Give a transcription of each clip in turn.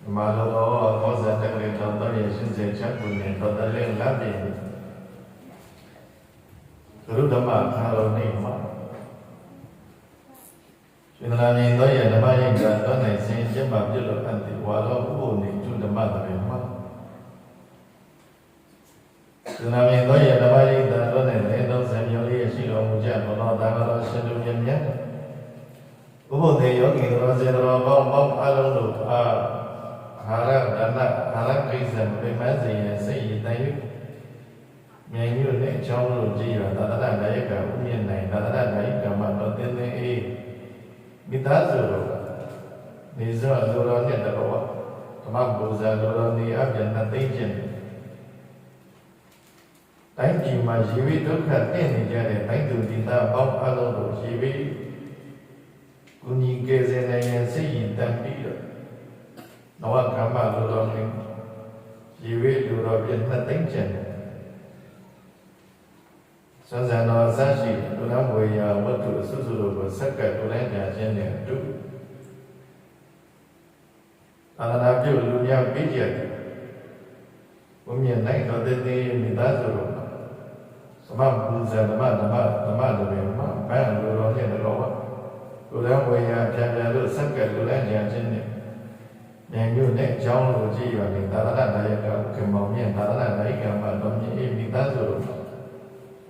mà lâu đó có giờ đặc biệt trong đó thì xin dạy chắc của mình có thể lên lắm gì lúc đó mà khá lâu này mà cho nên là nhìn tới giờ nó bao nhiêu giờ đó này xin chứ mà biết được anh thì qua đó cũng buồn thì chúng ta mà phải mất cho nên nhìn tới giờ nó bao nhiêu giờ đó này thấy đâu xem nhiều đi xin lỗi một chút mà nó đang ở xin lỗi nhầm nhé cũng buồn thì có gì đó sẽ đó bông alo được hara cây dầm cái máy gì xây gì tay nghe như thế trong rồi gì là ta đã thấy cả cũng miền này ta đã thấy cả mặt đầu tiên này mình ta rồi đi giờ rồi đó nhận được rồi mà bây giờ rồi đi áp dụng là tinh thần đánh gì mà chỉ biết rất là tiền thì ra để đánh từ chúng ta bóc alo rồi chỉ biết cũng như cái gì này xây gì tâm bị rồi nó là cả mà rồi mình chỉ biết rồi biết là tinh thần sáng giờ nó ra gì tôi nói với mất tuổi số rồi của tất cả tôi đang nhà trên này chút anh đã biết luôn nhau biết gì cũng như này nó tên đi mình đã rồi mà bây giờ nó mà được mà bán rồi đó thì nó có tôi đang với nhà rồi tất cả tôi đang nhà trên này nhà như này trong rồi gì và mình ta đã thấy cái màu miền ta đã thấy cái mà nó như mình đã rồi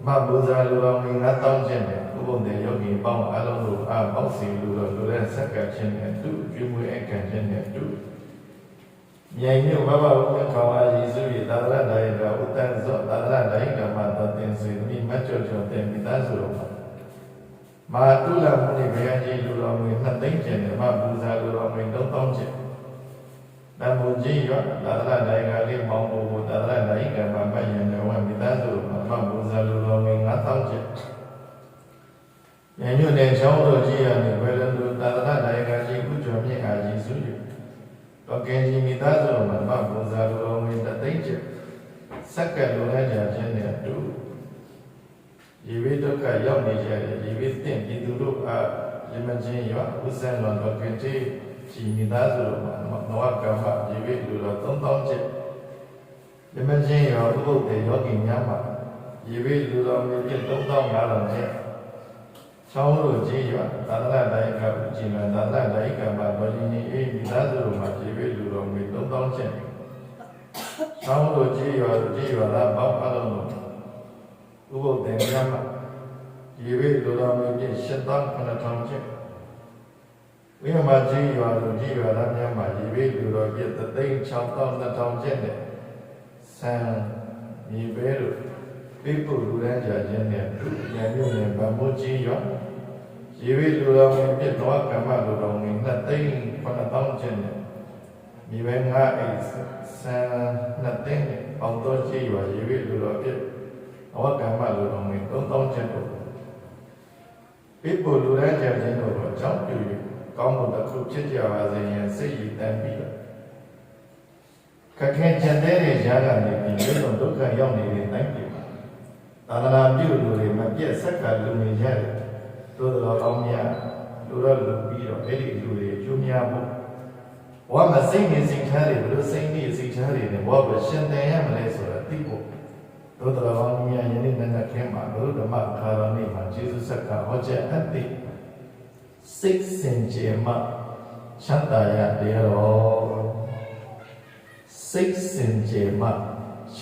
mà bây giờ lúc mình đã tông trên này, cũng vấn đề giống như bông alo rồi, bông xì rồi đang sắc cả trên này, chú chuyên môi anh cả trên này chú. Vậy như mà bảo những câu ai gì gì ta đã thấy là ưu tiên rõ, ta đã thấy là mà ta tiền sử mình mất cho tiền mình ta rồi. Mà tu làm một cái việc gì lúc mình đã tính trên này, mà bây giờ lúc mình đâu tông trên. Đã muốn gì đó, ta đã thấy là liên mong đồ, ta đã thấy là mà bây giờ nếu mà mình ta rồi mà bây giờ lúc mình đã tông trên. Vậy như này cháu rồi gì là mình quay lên rồi ta đã thấy là gì cũng cho mình ai gì sử dụng. Còn cái gì mình ta rồi mà bây giờ lúc mình đã tính trên. Tất cả lúc này là trên này đủ. Chỉ biết tất cả dòng này chỉ biết tiền chỉ từ lúc chỉ mình chỉ hiểu cũng xem là cái gì chỉ mình ta rồi mà nó cả mà chỉ biết được là tông chết thì mình chỉ hiểu lúc thì có kinh nghiệm mà chỉ biết được là mình biết tông đã làm chết sau rồi chỉ hiểu ta đã thấy cả chỉ là ta đã thấy cả mà có những mình ta rồi mà chỉ biết được là mình tông chết sau rồi chỉ hiểu là bóc alo lúc thì kinh nghiệm mà chỉ biết được là mình biết sinh tông là trong chết vì mà chỉ vào làm nhà mà chỉ biết được rồi biết tự tin trong tâm là trong trên này sang mi bé được biết phụ đủ đang chờ trên này nhà như này và mua chỉ biết được rồi mình biết nói cả mà được rồi mình là tin còn là tâm trên này mi bé ngã sang là tin ông tôi chỉ và chỉ biết được rồi biết nói cả mà được rồi mình tâm trên được biết phụ đủ đang chờ trên rồi trong chữ có một đặc khu chết giờ và gì sẽ gì tan bị rồi. Các khen chân thế thì ra là mình biết còn tốt hơn dòng này để đánh kịp. Ta là làm như rồi mà biết tất cả lưu mình ra được. Tôi là ông nhà, tôi là lưu bị rồi, thế thì rồi chúng nhà bố. Và mà sinh thì sinh ra thì tôi sinh thì sinh ra thì và bởi sinh thế mà lấy số là tích bộ. Tôi là ông nhà như nên là khen mà tôi là mà khá là này mà chỉ số sắc cả họ chạy hết tích. Xích sinh chế mặt chăn tài địa đó xích sinh chế mặt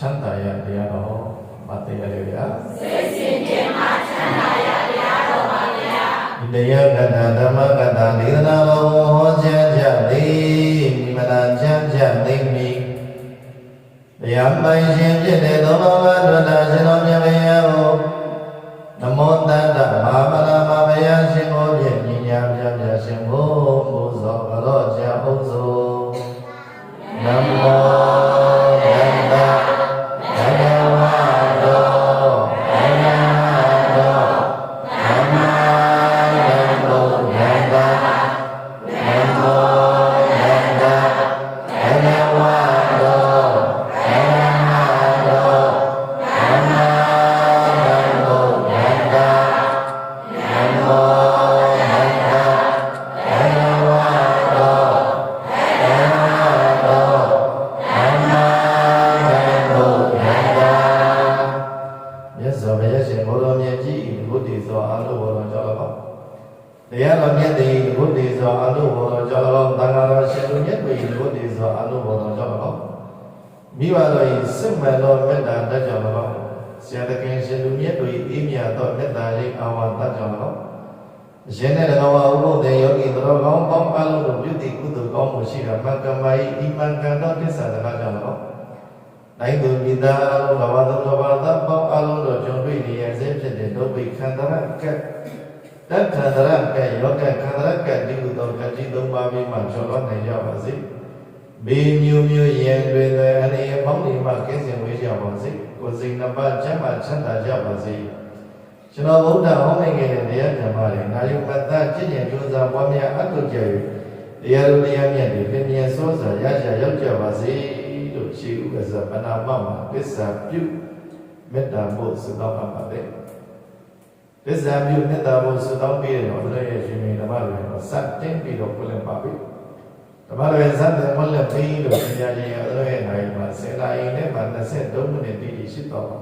chăn tài địa đó mặt địa địa xích sinh chế mặt chăn tài địa đó mặt địa địa gần đam gần đam địa đó ho chân chân đi mà đàn chân chân đi mi yam bay chân chân để đó mà đàn chân nó nhẹ nhàng nam mô tát đà ma ma ya sinh ô việt nham ya sinh ô zo ga lo ja ô zo nam mô tát đà ma do nam mô tát đà လောတန်ဃာတော်ရှင်လူမြတ်ကိုလူတည်စွာအလုံးဘောတော်ကြောင့်လောမိဘတို့၏စစ်မှန်သောမေတ္တာတတ်ကြောင့်လောဆရာတခင်ရှင်လူမြတ်တို့၏အေးမြတ်သောမေတ္တာရိပ်အာဝါဒတတ်ကြောင့်လောရှင်နဲ့တကောင်ဝဥပုဒ်တဲ့ယောဂီတော်ကောင်းပေါင်းအလုံးတို့ပြုတည်ကုသိုလ်ကောင်းမှုရှိတာမကမ၏ဤမံကံတော်သစ္စာတကားကြောင့်လောတိုင်းသူမိသားအလုံးဘာဝသုံးဘာသာပေါင်းအလုံးတို့ကြုံတွေ့နေရစေဖြစ်တဲ့ဒုဗိခန္တရကတတ္ထန္တရကယောဂခန္တရကဒီကုသောကတိသုံးပါးပြီးမှကျော်လွှတ်နိုင်ကြပါစေဘေးမျိုးမျိုးရန်တွေလည်းအနေအပေါင်းတွေမှကင်းစင်ဝေးကြပါစေကိုယ်စိတ်နှပါချမ်းသာချမ်းသာကြပါစေကျွန်တော်ဗုဒ္ဓဟောင်းမိတ်ခဲ့တဲ့တရားဓမ္မတွေနာယုမတ္တကျင့်ကြံကြိုးစားပွားများအထုကြ၍တရားတော်တရားမြတ်တွေပြည့်မြတ်စောစွာရရှိရောက်ကြပါစေလို့ရှိဥပ္ပဇပနာမမှာပစ္စာပြုမေတ္တာပို့ဆုတောင်းပါပါတယ်ပစ္စာပြုမေတ္တာပို့ဆုတောင်းပြီးတော့ဘုရားရဲ့ရှင်ဓမ္မတွေကိုစတင်ပြီးတော့ပြလင်ပါပြီဓမ္မတွေစတဲ့မလက်ပြီးလို့ဆရာကြီးရဲ့ဘုရားရဲ့နိုင်မှာစေနာရင်နဲ့မှာ23မိနစ်တိတိရှိတော့ပါ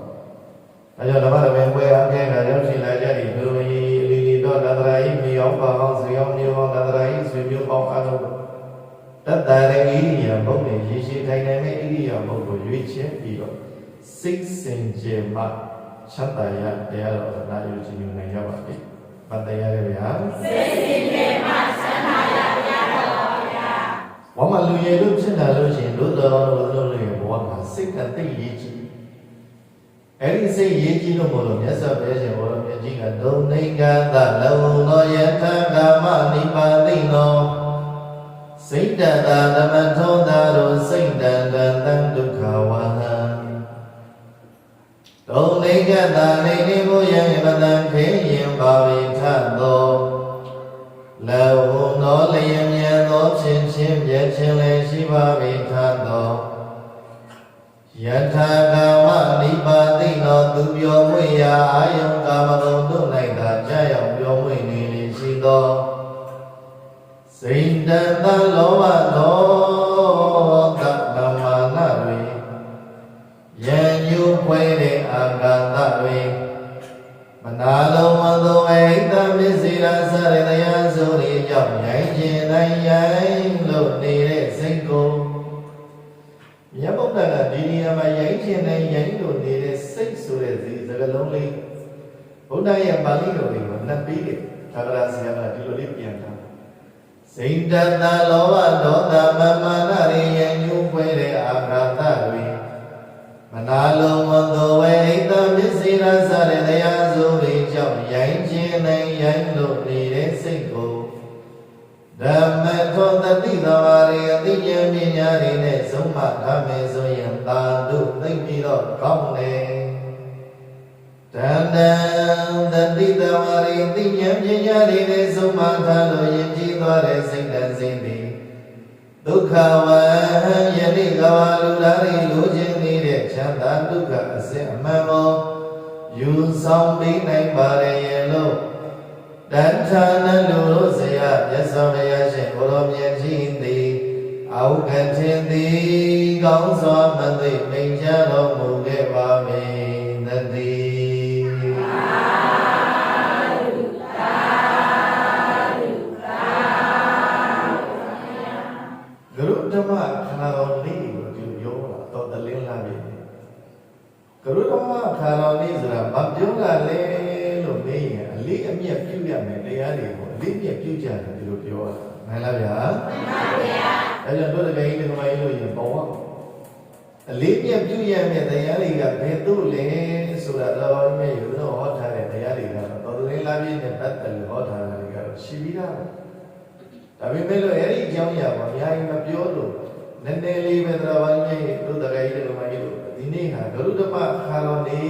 ဒါကြောင့်ဓမ္မတွေပွဲအားဖြင့်ရောက်ရှိလာကြသည့်ဘုရားကြီးအလီလီတော့နန္ဒရာဤမြေအောင်ပါအောင်ဆွေအောင်မျိုးအောင်နန္ဒရာဤဆွေမျိုးပေါင်းအားလုံးတတ္တရဣရိယာပုဒ်နဲ့ရေရှိထိုင်နိုင်တဲ့ဣရိယာပုဒ်ကိုရွေးချယ်ပြီးတော့စိတ်စင်ကြယ်မှချမ်းသာရတရားတော်နာယူခြင်းနိုင်ရပါပြီ။ဗတ်တရားရဲ့ဗျာစိတ်စင်ကြယ်မှချမ်းသာရတရားတော်ဗျာ။ဘာမှလူရည်လို့ဖြစ်လာလို့ရှိရင်တို့တော်တို့ရဲ့ဘဝမှာစိတ်ကတိတ်ရည်ကြီးအဲ့ဒီစိတ်ရည်ကြီးလို့မို့လို့မြတ်စွာဘုရားရှင်ဘောရမြတ်ကြီးကဒုံနိကသလုံသောယထာကာမနိပါတိနောစိတ်တတာဓမ္မထောတာတို့စိတ်တတသံဒုက္ခဝါဟံဒုံနိကသနေနေဘုယံပတံခေယံပါဝိထသောလောသောလျင်မြန်သောဖြစ်ခြင်းပြည့်ခြင်းလည်းရှိပါဝိထသောယထာကာမနိပါတိနောသူပြောမွေရာအာယုံကာမဂုဏ်တို့၌သာကြာရောက်ပြောမွေနေလေရှိသောစိတ်တတလောဘဒေါသဓမ္မာနတွေယံညူခွဲတဲ့အာဂါသတွေမနာလုံးဝသောဣတ္တမစ္စေရာစရတရားဆိုတွေကြောင့်ရိုင်းခြင်းတိုင်းရိုင်းလို့နေတဲ့စိတ်ကိုမြတ်ဗုဒ္ဓကဒီနေရာမှာရိုင်းခြင်းတိုင်းရိုင်းလို့နေတဲ့စိတ်ဆိုတဲ့ဒီစကားလုံးလေးဗုဒ္ဓရဲ့ပါဠိတော်တွေကိုနှပ်ပြီးတယ်သာဂရဆရာကဒီလိုလေးပြန်ထားစိတ်တတလောဘဒေါသမမာနရိယညူခွဲတဲ့အာဃာတတွေမနာလုံးဝသောဝိတ္တမစ္စေရာစရတရားဆိုတွေကြောင့်ရိုင်းခြင်းနဲ့ရိုင်းလို့နေတဲ့စိတ်ကိုဓမ္မထောတတိသဘာရိအတိဉာဏ်ပညာတွေနဲ့ဆုံးမထားမယ်ဆိုရင်သာတို့သိပြီးတော့ကောင်းတယ်တဏ္ဍတတိတဝရိတိဉာဏ်ပညာတွေနဲ့ဆုံးမထားလို့ယဉ်ကျေးသွားတဲ့စိတ်ဓာတ်စိတ်တွေဒုက္ခဝံယနေ့ကဘာလူသားတွေလိုချင်နေတဲ့ချမ်းသာဒုက္ခအစစ်အမှန်ကိုယူဆောင်ပြီးနိုင်ပါရဲ့လို့တဏ္ဍနလူတို့စရာမြတ်စွာဘုရားရှင်ကိုရောမြတ်ကြီးသည်အောက်ကထင်သည်ကောင်းစွာမသိမိန်ချတော်မူခဲ့ပါမည်တည်းဂရုဓမ္မခန္ဓာတော်လေးကိုဒီလိုပြောတာတော့တလင်းလာပြီဂရုဓမ္မခန္ဓာတော်လေးဆိုတာမပြောတာလေလို့မေးရင်အလေးအမြတ်ပြုရမယ်တရားတွေကိုအလေးအမြတ်ပြုကြတယ်ဒီလိုပြောတာမှန်လားဗျာမှန်ပါဗျာအဲကြောင့်တို့တကယ်ကြီးဒီမိုင်းလို့ရင်ပေါ်အလေးအမြတ်ပြုရမယ်တရားတွေကဘယ်သို့လဲဆိုတာတော့မြတ်ယူတော့ဟောထားတဲ့တရားတွေကတော့တော်တော်လေးလာပြည့်နဲ့ပတ်သက်လို့ဟောထားတာတွေကတော့ရှိပြီးသားဒါပေမဲ့လို့အဲ့ဒီအကြောင်းအရာကိုအများကြီးမပြောလို့နည်းနည်းလေးပဲတော်တော်ကြီးတို့တကယ်ကြီးဒီမိုင်းလို့ဒီနေ့ဟာဂရုဓမ္မခါတော်နေ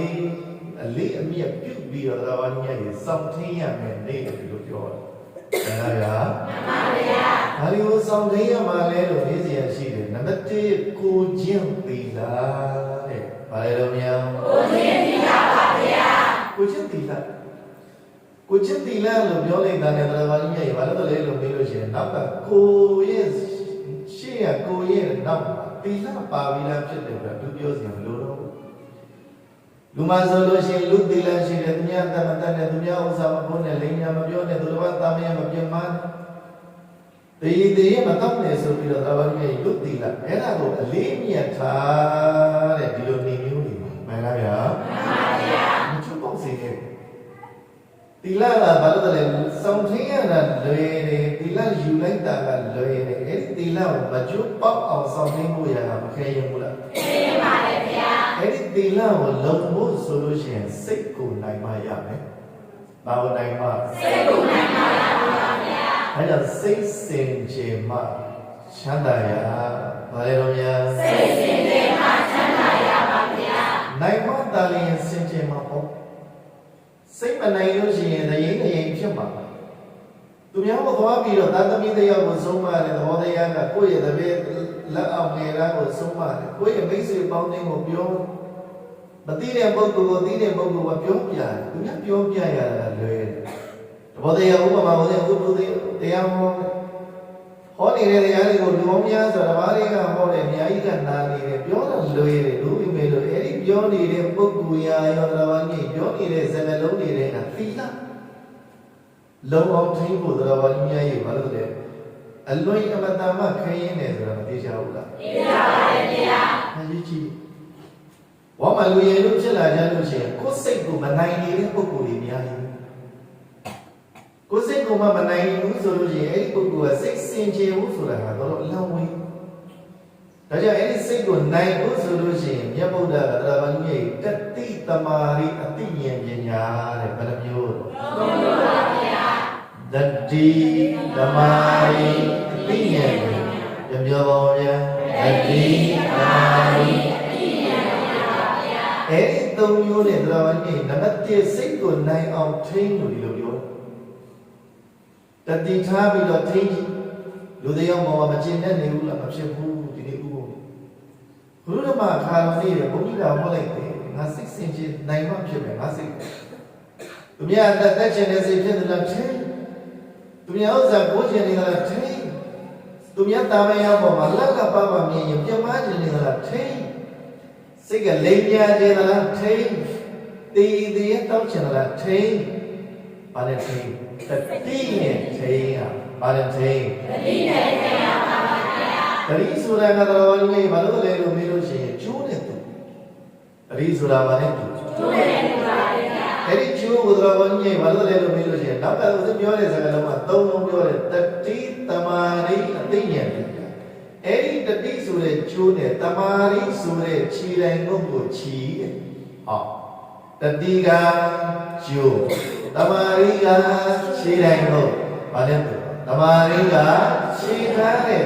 အလေးအမြတ်ပြုပြီးတော့တော်တော်ကြီးရေစောင့်ထင်းရမယ်နေ့ဒီလိုပြောတယ်မှန်လားဗျာမှန်ပါဗျာဒါလေးကိုစောင့်ထင်းရမှာလဲလို့နေစီရရှိတယ်နံပါတ်1ကိုချင်းသီလတဲ့ဘာလဲတော့မြောင်ကိုချင်းသီလပါဗျာကိုချင်းသီလကိုချင်းသီလလို့ပြောလိုက်တာနဲ့တော်တော်ကြီးရေဘာလို့လဲလို့မေးလို့ရှိရင်နောက်ကကိုရဲ့ရှေ့ကကိုရဲ့နောက်မှာသီလပါပြီးသားဖြစ်တယ်ဗျာသူပြောစီမလို့တော့လူမဆိုလို့ရှိရင်လူသီလရှိတယ်သူများတမတတ်တယ်သူများဥစ္စာမဖို့နဲ့လိမ်ညာမပြောနဲ့သူတစ်ပါးတာမယမပြင်းမတ တေမတော့နေဆိုပြီးတော့သဘာဝကြီးလွတ်တည်လာအဲ့ဒါကိုအလေးမြတ်ထားတဲ့ဒီလိုနေမျိုးတွေမှန်လားဗျာမှန်ပါဗျာမချွတ်ပေါ့စေခဲ့တီလာကဘာလို့လဲစောင့်ထင်းရတာလွယ်တယ်တီလာယူလိုက်တာကလွယ်တယ်အဲ့ဒီတီလာကိုမချွတ်ပေါ့အောင်စောင့်ထင်းဖို့ရတာမခဲရင်ဘူးလားခဲရင်ပါလေဗျာအဲ့ဒီတီလာကိုလုံဖို့ဆိုလို့ရှိရင်စိတ်ကိုနိုင်မှရမယ်ဘာလို့နိုင်မှစိတ်ကိုနိုင်မှရပါဗျာအဲ့ဒါစိတ်စင်ကြယ်မှချမ်းသာရဘာလဲတော့များစိတ်စင်ကြယ်မှချမ်းသာရပါဗျာနိုင်မှတာလျင်စင်ကြယ်မှပေါ့စိတ်မနိုင်လို့ရှိရင်တရင်ဖြစ်မှာသူများကိုသွားပြီးတော့သာသမီတယောက်ကိုဆုံးမတယ်သဘောတရားကကိုယ့်ရဲ့တပည့်လက်အောင်ငယ်သားကိုဆုံးမတယ်ကိုယ့်ရဲ့မိတ်ဆွေပေါင်းတင်းကိုပြောမသိတဲ့ပုဂ္ဂိုလ်ကိုသိတဲ့ပုဂ္ဂိုလ်ကပြောပြတယ်သူများပြောပြရတာလွယ်တယ်သဘောတရားဥပမာကိုဥပ္ပဒေတရားဟောနေတဲ့တရားတွေကိုလူပေါင်းများစွာတစ်ပါးတွေကဟောတယ်အများကြီးကနားနေတယ်ပြောတော့လွယ်တယ်လို့ပြီးလို့အဲ့ဒီပြောနေတဲ့ပုဂ္ဂိုလ်ရာရောတစ်ပါးကြီးပြောနေတဲ့စကားလုံးတွေကသီလလုံအောင်ထိန်းဖို့တစ်ပါးကြီးများရေးဘာလို့လဲအလွန်အမတန်မှခရင်နေဆိုတာမသိချဘူးလားသိပါပါတယ်ဗျာအရေးကြီးဝမ်းမလူရင်လို့ဖြစ်လာကြလို့ရှိရင်ကိုယ်စိတ်ကိုမနိုင်နေတဲ့ပုဂ္ဂိုလ်တွေများကြီးကိုယ်စိတ်ကိုမနိုင်ဘူးဆိုလို့ရှိရင်အဲ့ဒီပုဂ္ဂိုလ်ကစိတ်စင်ကြယ်ဘူးဆိုတာကတော့အလောင်းဝင်ဒါကြောင့်အဲ့ဒီစိတ်ကိုနိုင်ဖို့ဆိုလို့ရှိရင်မြတ်ဗုဒ္ဓကတရားဘာကြီးရဲ့တတိတမာရိအတိဉာဏ်ပညာတဲ့ဘယ်နှမျိုးလဲသုံးမျိုးပါဗျာတတိတမာရိအတိဉာဏ်ပညာပြောပါဦးဗျာတတိတမာရိအတိဉာဏ်ပညာပါဗျာအဲ့ဒီသုံးမျိုးနဲ့တရားဘာကြီးနံပါတ်1စိတ်ကိုနိုင်အောင်ထိန်းလို့ဒီလိုပြောတတိထားပြီးတော့ထိန်းကြည့်လူတယောက်ပေါ်မှာမကျင်တဲ့နေဘူးလားမဖြစ်ဘူးဒီနေ့ဥပုံဘုရားမှာခါတော်နေတယ်ဘုန်းကြီးကဟောလိုက်တယ်ငါစိတ်စင်ကြယ်နိုင်မှဖြစ်မယ်ငါစိတ်သူများတက်ချင်တဲ့စိတ်ဖြစ်တယ်လားထိန်းသူများဥစ္စာကိုချင်နေလားထိန်းသူများတာမယပေါ်မှာလက်ကပပမြင်ရင်ပြမချင်နေလားထိန်းစိတ်ကလိမ်ညာချင်လားထိန်းတည်တည်တောက်ချင်လားထိန်းဘာလဲထိန်းတတိနဲ့ထိန်းဟာဘာလဲထိန်းတတိနဲ့ထိန်းပါပါဗျာတတိဆိုတာကတော့လည်းဘာလို့လဲလို့မေးလို့ရှိရင်ကျိုးနဲ့တူတတိဆိုတာဘာလဲတူကျိုးနဲ့တူပါဗျာအဲ့ဒီကျိုးကိုတော့ဘာလို့လဲလို့မေးလို့ရှိရင်နောက်ကဦးပြောတဲ့စကားလုံးကသုံးလုံးပြောတယ်တတိတမာရိအသိဉာဏ်အဲ့ဒီတတိဆိုတဲ့ကျိုးနဲ့တမာရိဆိုတဲ့ခြေတိုင်းကိုခြီးတဲ့ဟောတတိကကျိုးတမာရိကခြေတိုင်းကိုဘာလဲတမာရိကခြေခမ်းတဲ့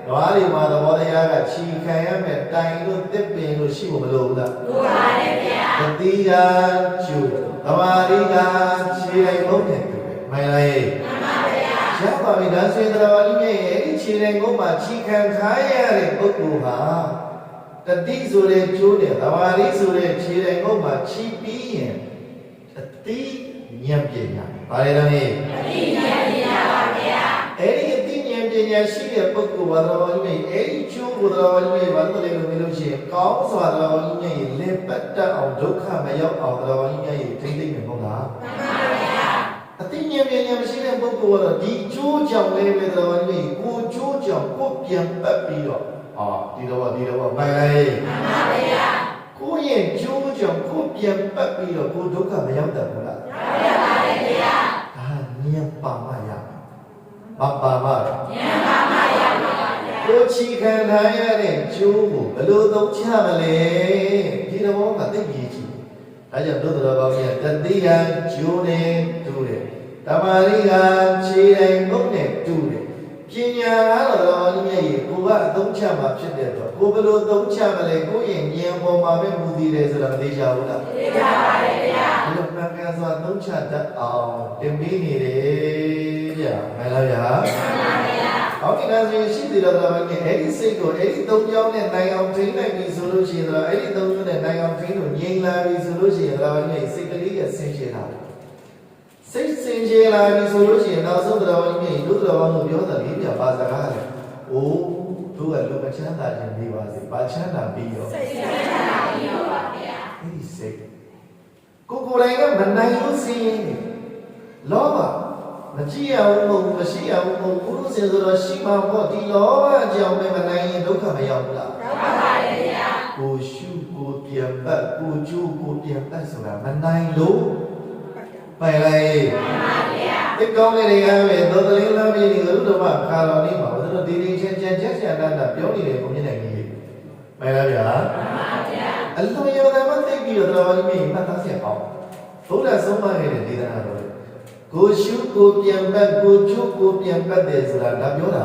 ဓဝါရီမှာသဘောတရားကခြေခံရမယ်တိုင်လို့တစ်ပင်လို့ရှိဖို့မလိုဘူးလားလိုပါတယ်ဗျာတတိကကျိုးတမာရိကခြေတိုင်းကိုနဲ့တူတယ်မှန်လားမှန်ပါဗျာရပါပြီဒါဆိုရင်တော်ကြီးရဲ့အဲ့ဒီခြေတိုင်းကိုမှခြေခံထားရတဲ့ပုဂ္ဂိုလ်ဟာတတိဆိုတဲ့ကျိုးနဲ့တမာရိဆိုတဲ့ခြေတိုင်းကိုမှခြေပြီးရင်အတိဉာဏ်ပညာဘာလဲတော့အတိဉာဏ်ပညာပါဗျာအဲ့ဒီအတိဉာဏ်ပညာရှိတဲ့ပုဂ္ဂိုလ်ဘာတော်ကြီးနဲ့အဲ့ဒီကျိုးကိုတော်ကြီးဘာလို့လဲလို့ပြောလို့ရှိရင်ကောင်းစွာတော်ကြီးနဲ့လေပတ်တတ်အောင်ဒုက္ခမရောက်အောင်တော်ကြီးနဲ့ထိမ့်သိမ့်မယ်ဟုတ်လားမှန်ပါဗျာအတိဉာဏ်ပညာမရှိတဲ့ပုဂ္ဂိုလ်ကတော့ဒီကျိုးကြောင့်လည်းပဲတော်ကြီးနဲ့ကိုကျိုးကြောင့်ကိုပြန်ပတ်ပြီးတော့ဒီတော့မှန်လားမှန်ပါဗျာကိုရဲ့ကျိုးကြောင့်ကိုပြန်ပတ်ပြီးတော့ကိုဒုက္ခမရောက်တတ်ဘူးလားရောက်ပါတယ်ဗျာဒါဉာဏ်ပါမှရပါပါမှဉာဏ်ပါမှရပါဗျာကိုချီခံထားရတဲ့ကျိုးကိုဘယ်လိုသုံးချမလဲဒီတော့ကသိပြီကြီးဒါကြောင့်တို့တော်ကောင်းကြီးတတိယကျိုးနဲ့တူတယ်တမာရိကခြေတိုင်းငုတ်နဲ့တူတယ်ပညာကတော့တော်ကြီးရဲ့ကိုကအသုံးချမှာဖြစ်တဲ့တော့ကိုဘယ်လိုသုံးချမလဲကိုရဲ့ဉာဏ်ပေါ်မှာပဲမူတည်တယ်ဆိုတာမသိကြဘူးလားသိကြပါတယ်ဗျာဒီလိုမှန်ကန်စွာသုံးချတတ်အောင်တင်ပေးနေတယ်ဗျာမှန်လားဗျာမှန်ပါဗျာဟောဒီနာစီရှိသေးတော့လည်းအဲ့ဒီစိတ်ကိုအဲ့ဒီသုံးကြောင်းနဲ့နိုင်အောင်ထိန်းနိုင်ပြီဆိုလို့ရှိရင်တော့အဲ့ဒီသုံးမျိုးနဲ့နိုင်အောင်ထိန်းလို့ငြိမ်လာပြီဆိုလို့ရှိရင်တော့စိတ်ကလေးကဆင်းရဲလာတယ်စိတ်စင်ကြယ်လာပြီဆိုလို့ရှိရင်နောက်ဆုံးတော်ကြီးမြေလူတော်ဘာလို့ပြောတာလေးပြပါစကားလဲ။အိုးသူကလူမချမ်းသာခြင်းပြီးပါစေ။ပါချမ်းသာပြီးရောစိတ်ချမ်းသာပြီးရောပါဗျာ။ဒီစိတ်ကိုယ်တိုင်ကမနိုင်လို့စင်းရင်လောဘ မကြည့်ရဘူးမရှိရဘူးဘုရုရှင်ဆိုတော့ရှိမှာပေါ့ဒီလောကအကြောင်းပဲမနိုင်ရင်ဒုက္ခမရောက်ဘူးလားရောက်ပါပါလေဗျာကိုရှုကိုပြန်ပတ်ကိုကျိုးကိုပြန်ပတ်ဆိုတာမနိုင်လို့ပိုင်လိုက်မှန်ပါဗျာဒီကောင်းလေးတွေကပဲသောတလင်းလာပြီးဒီလိုတော့မှခါတော်လေးမှာဘုရားဒီချင်းချက်တန်းပြောနေတယ်ဘုန်းကြီးနိုင်ကြီးပိုင်လားဗျာမှန်ပါဗျာအလုံးရောတယ်မသိပြီးတော့တော်တော်ကြီးမြတ်သားဆက်ပေါ့ဘုရားဆုံးမခဲ့တဲ့ဒေသနာတော်ကိုရှုကိုပြန်ပတ်ကိုကျုပ်ကိုပြန်ပတ်တယ်ဆိုတာဒါပြောတာ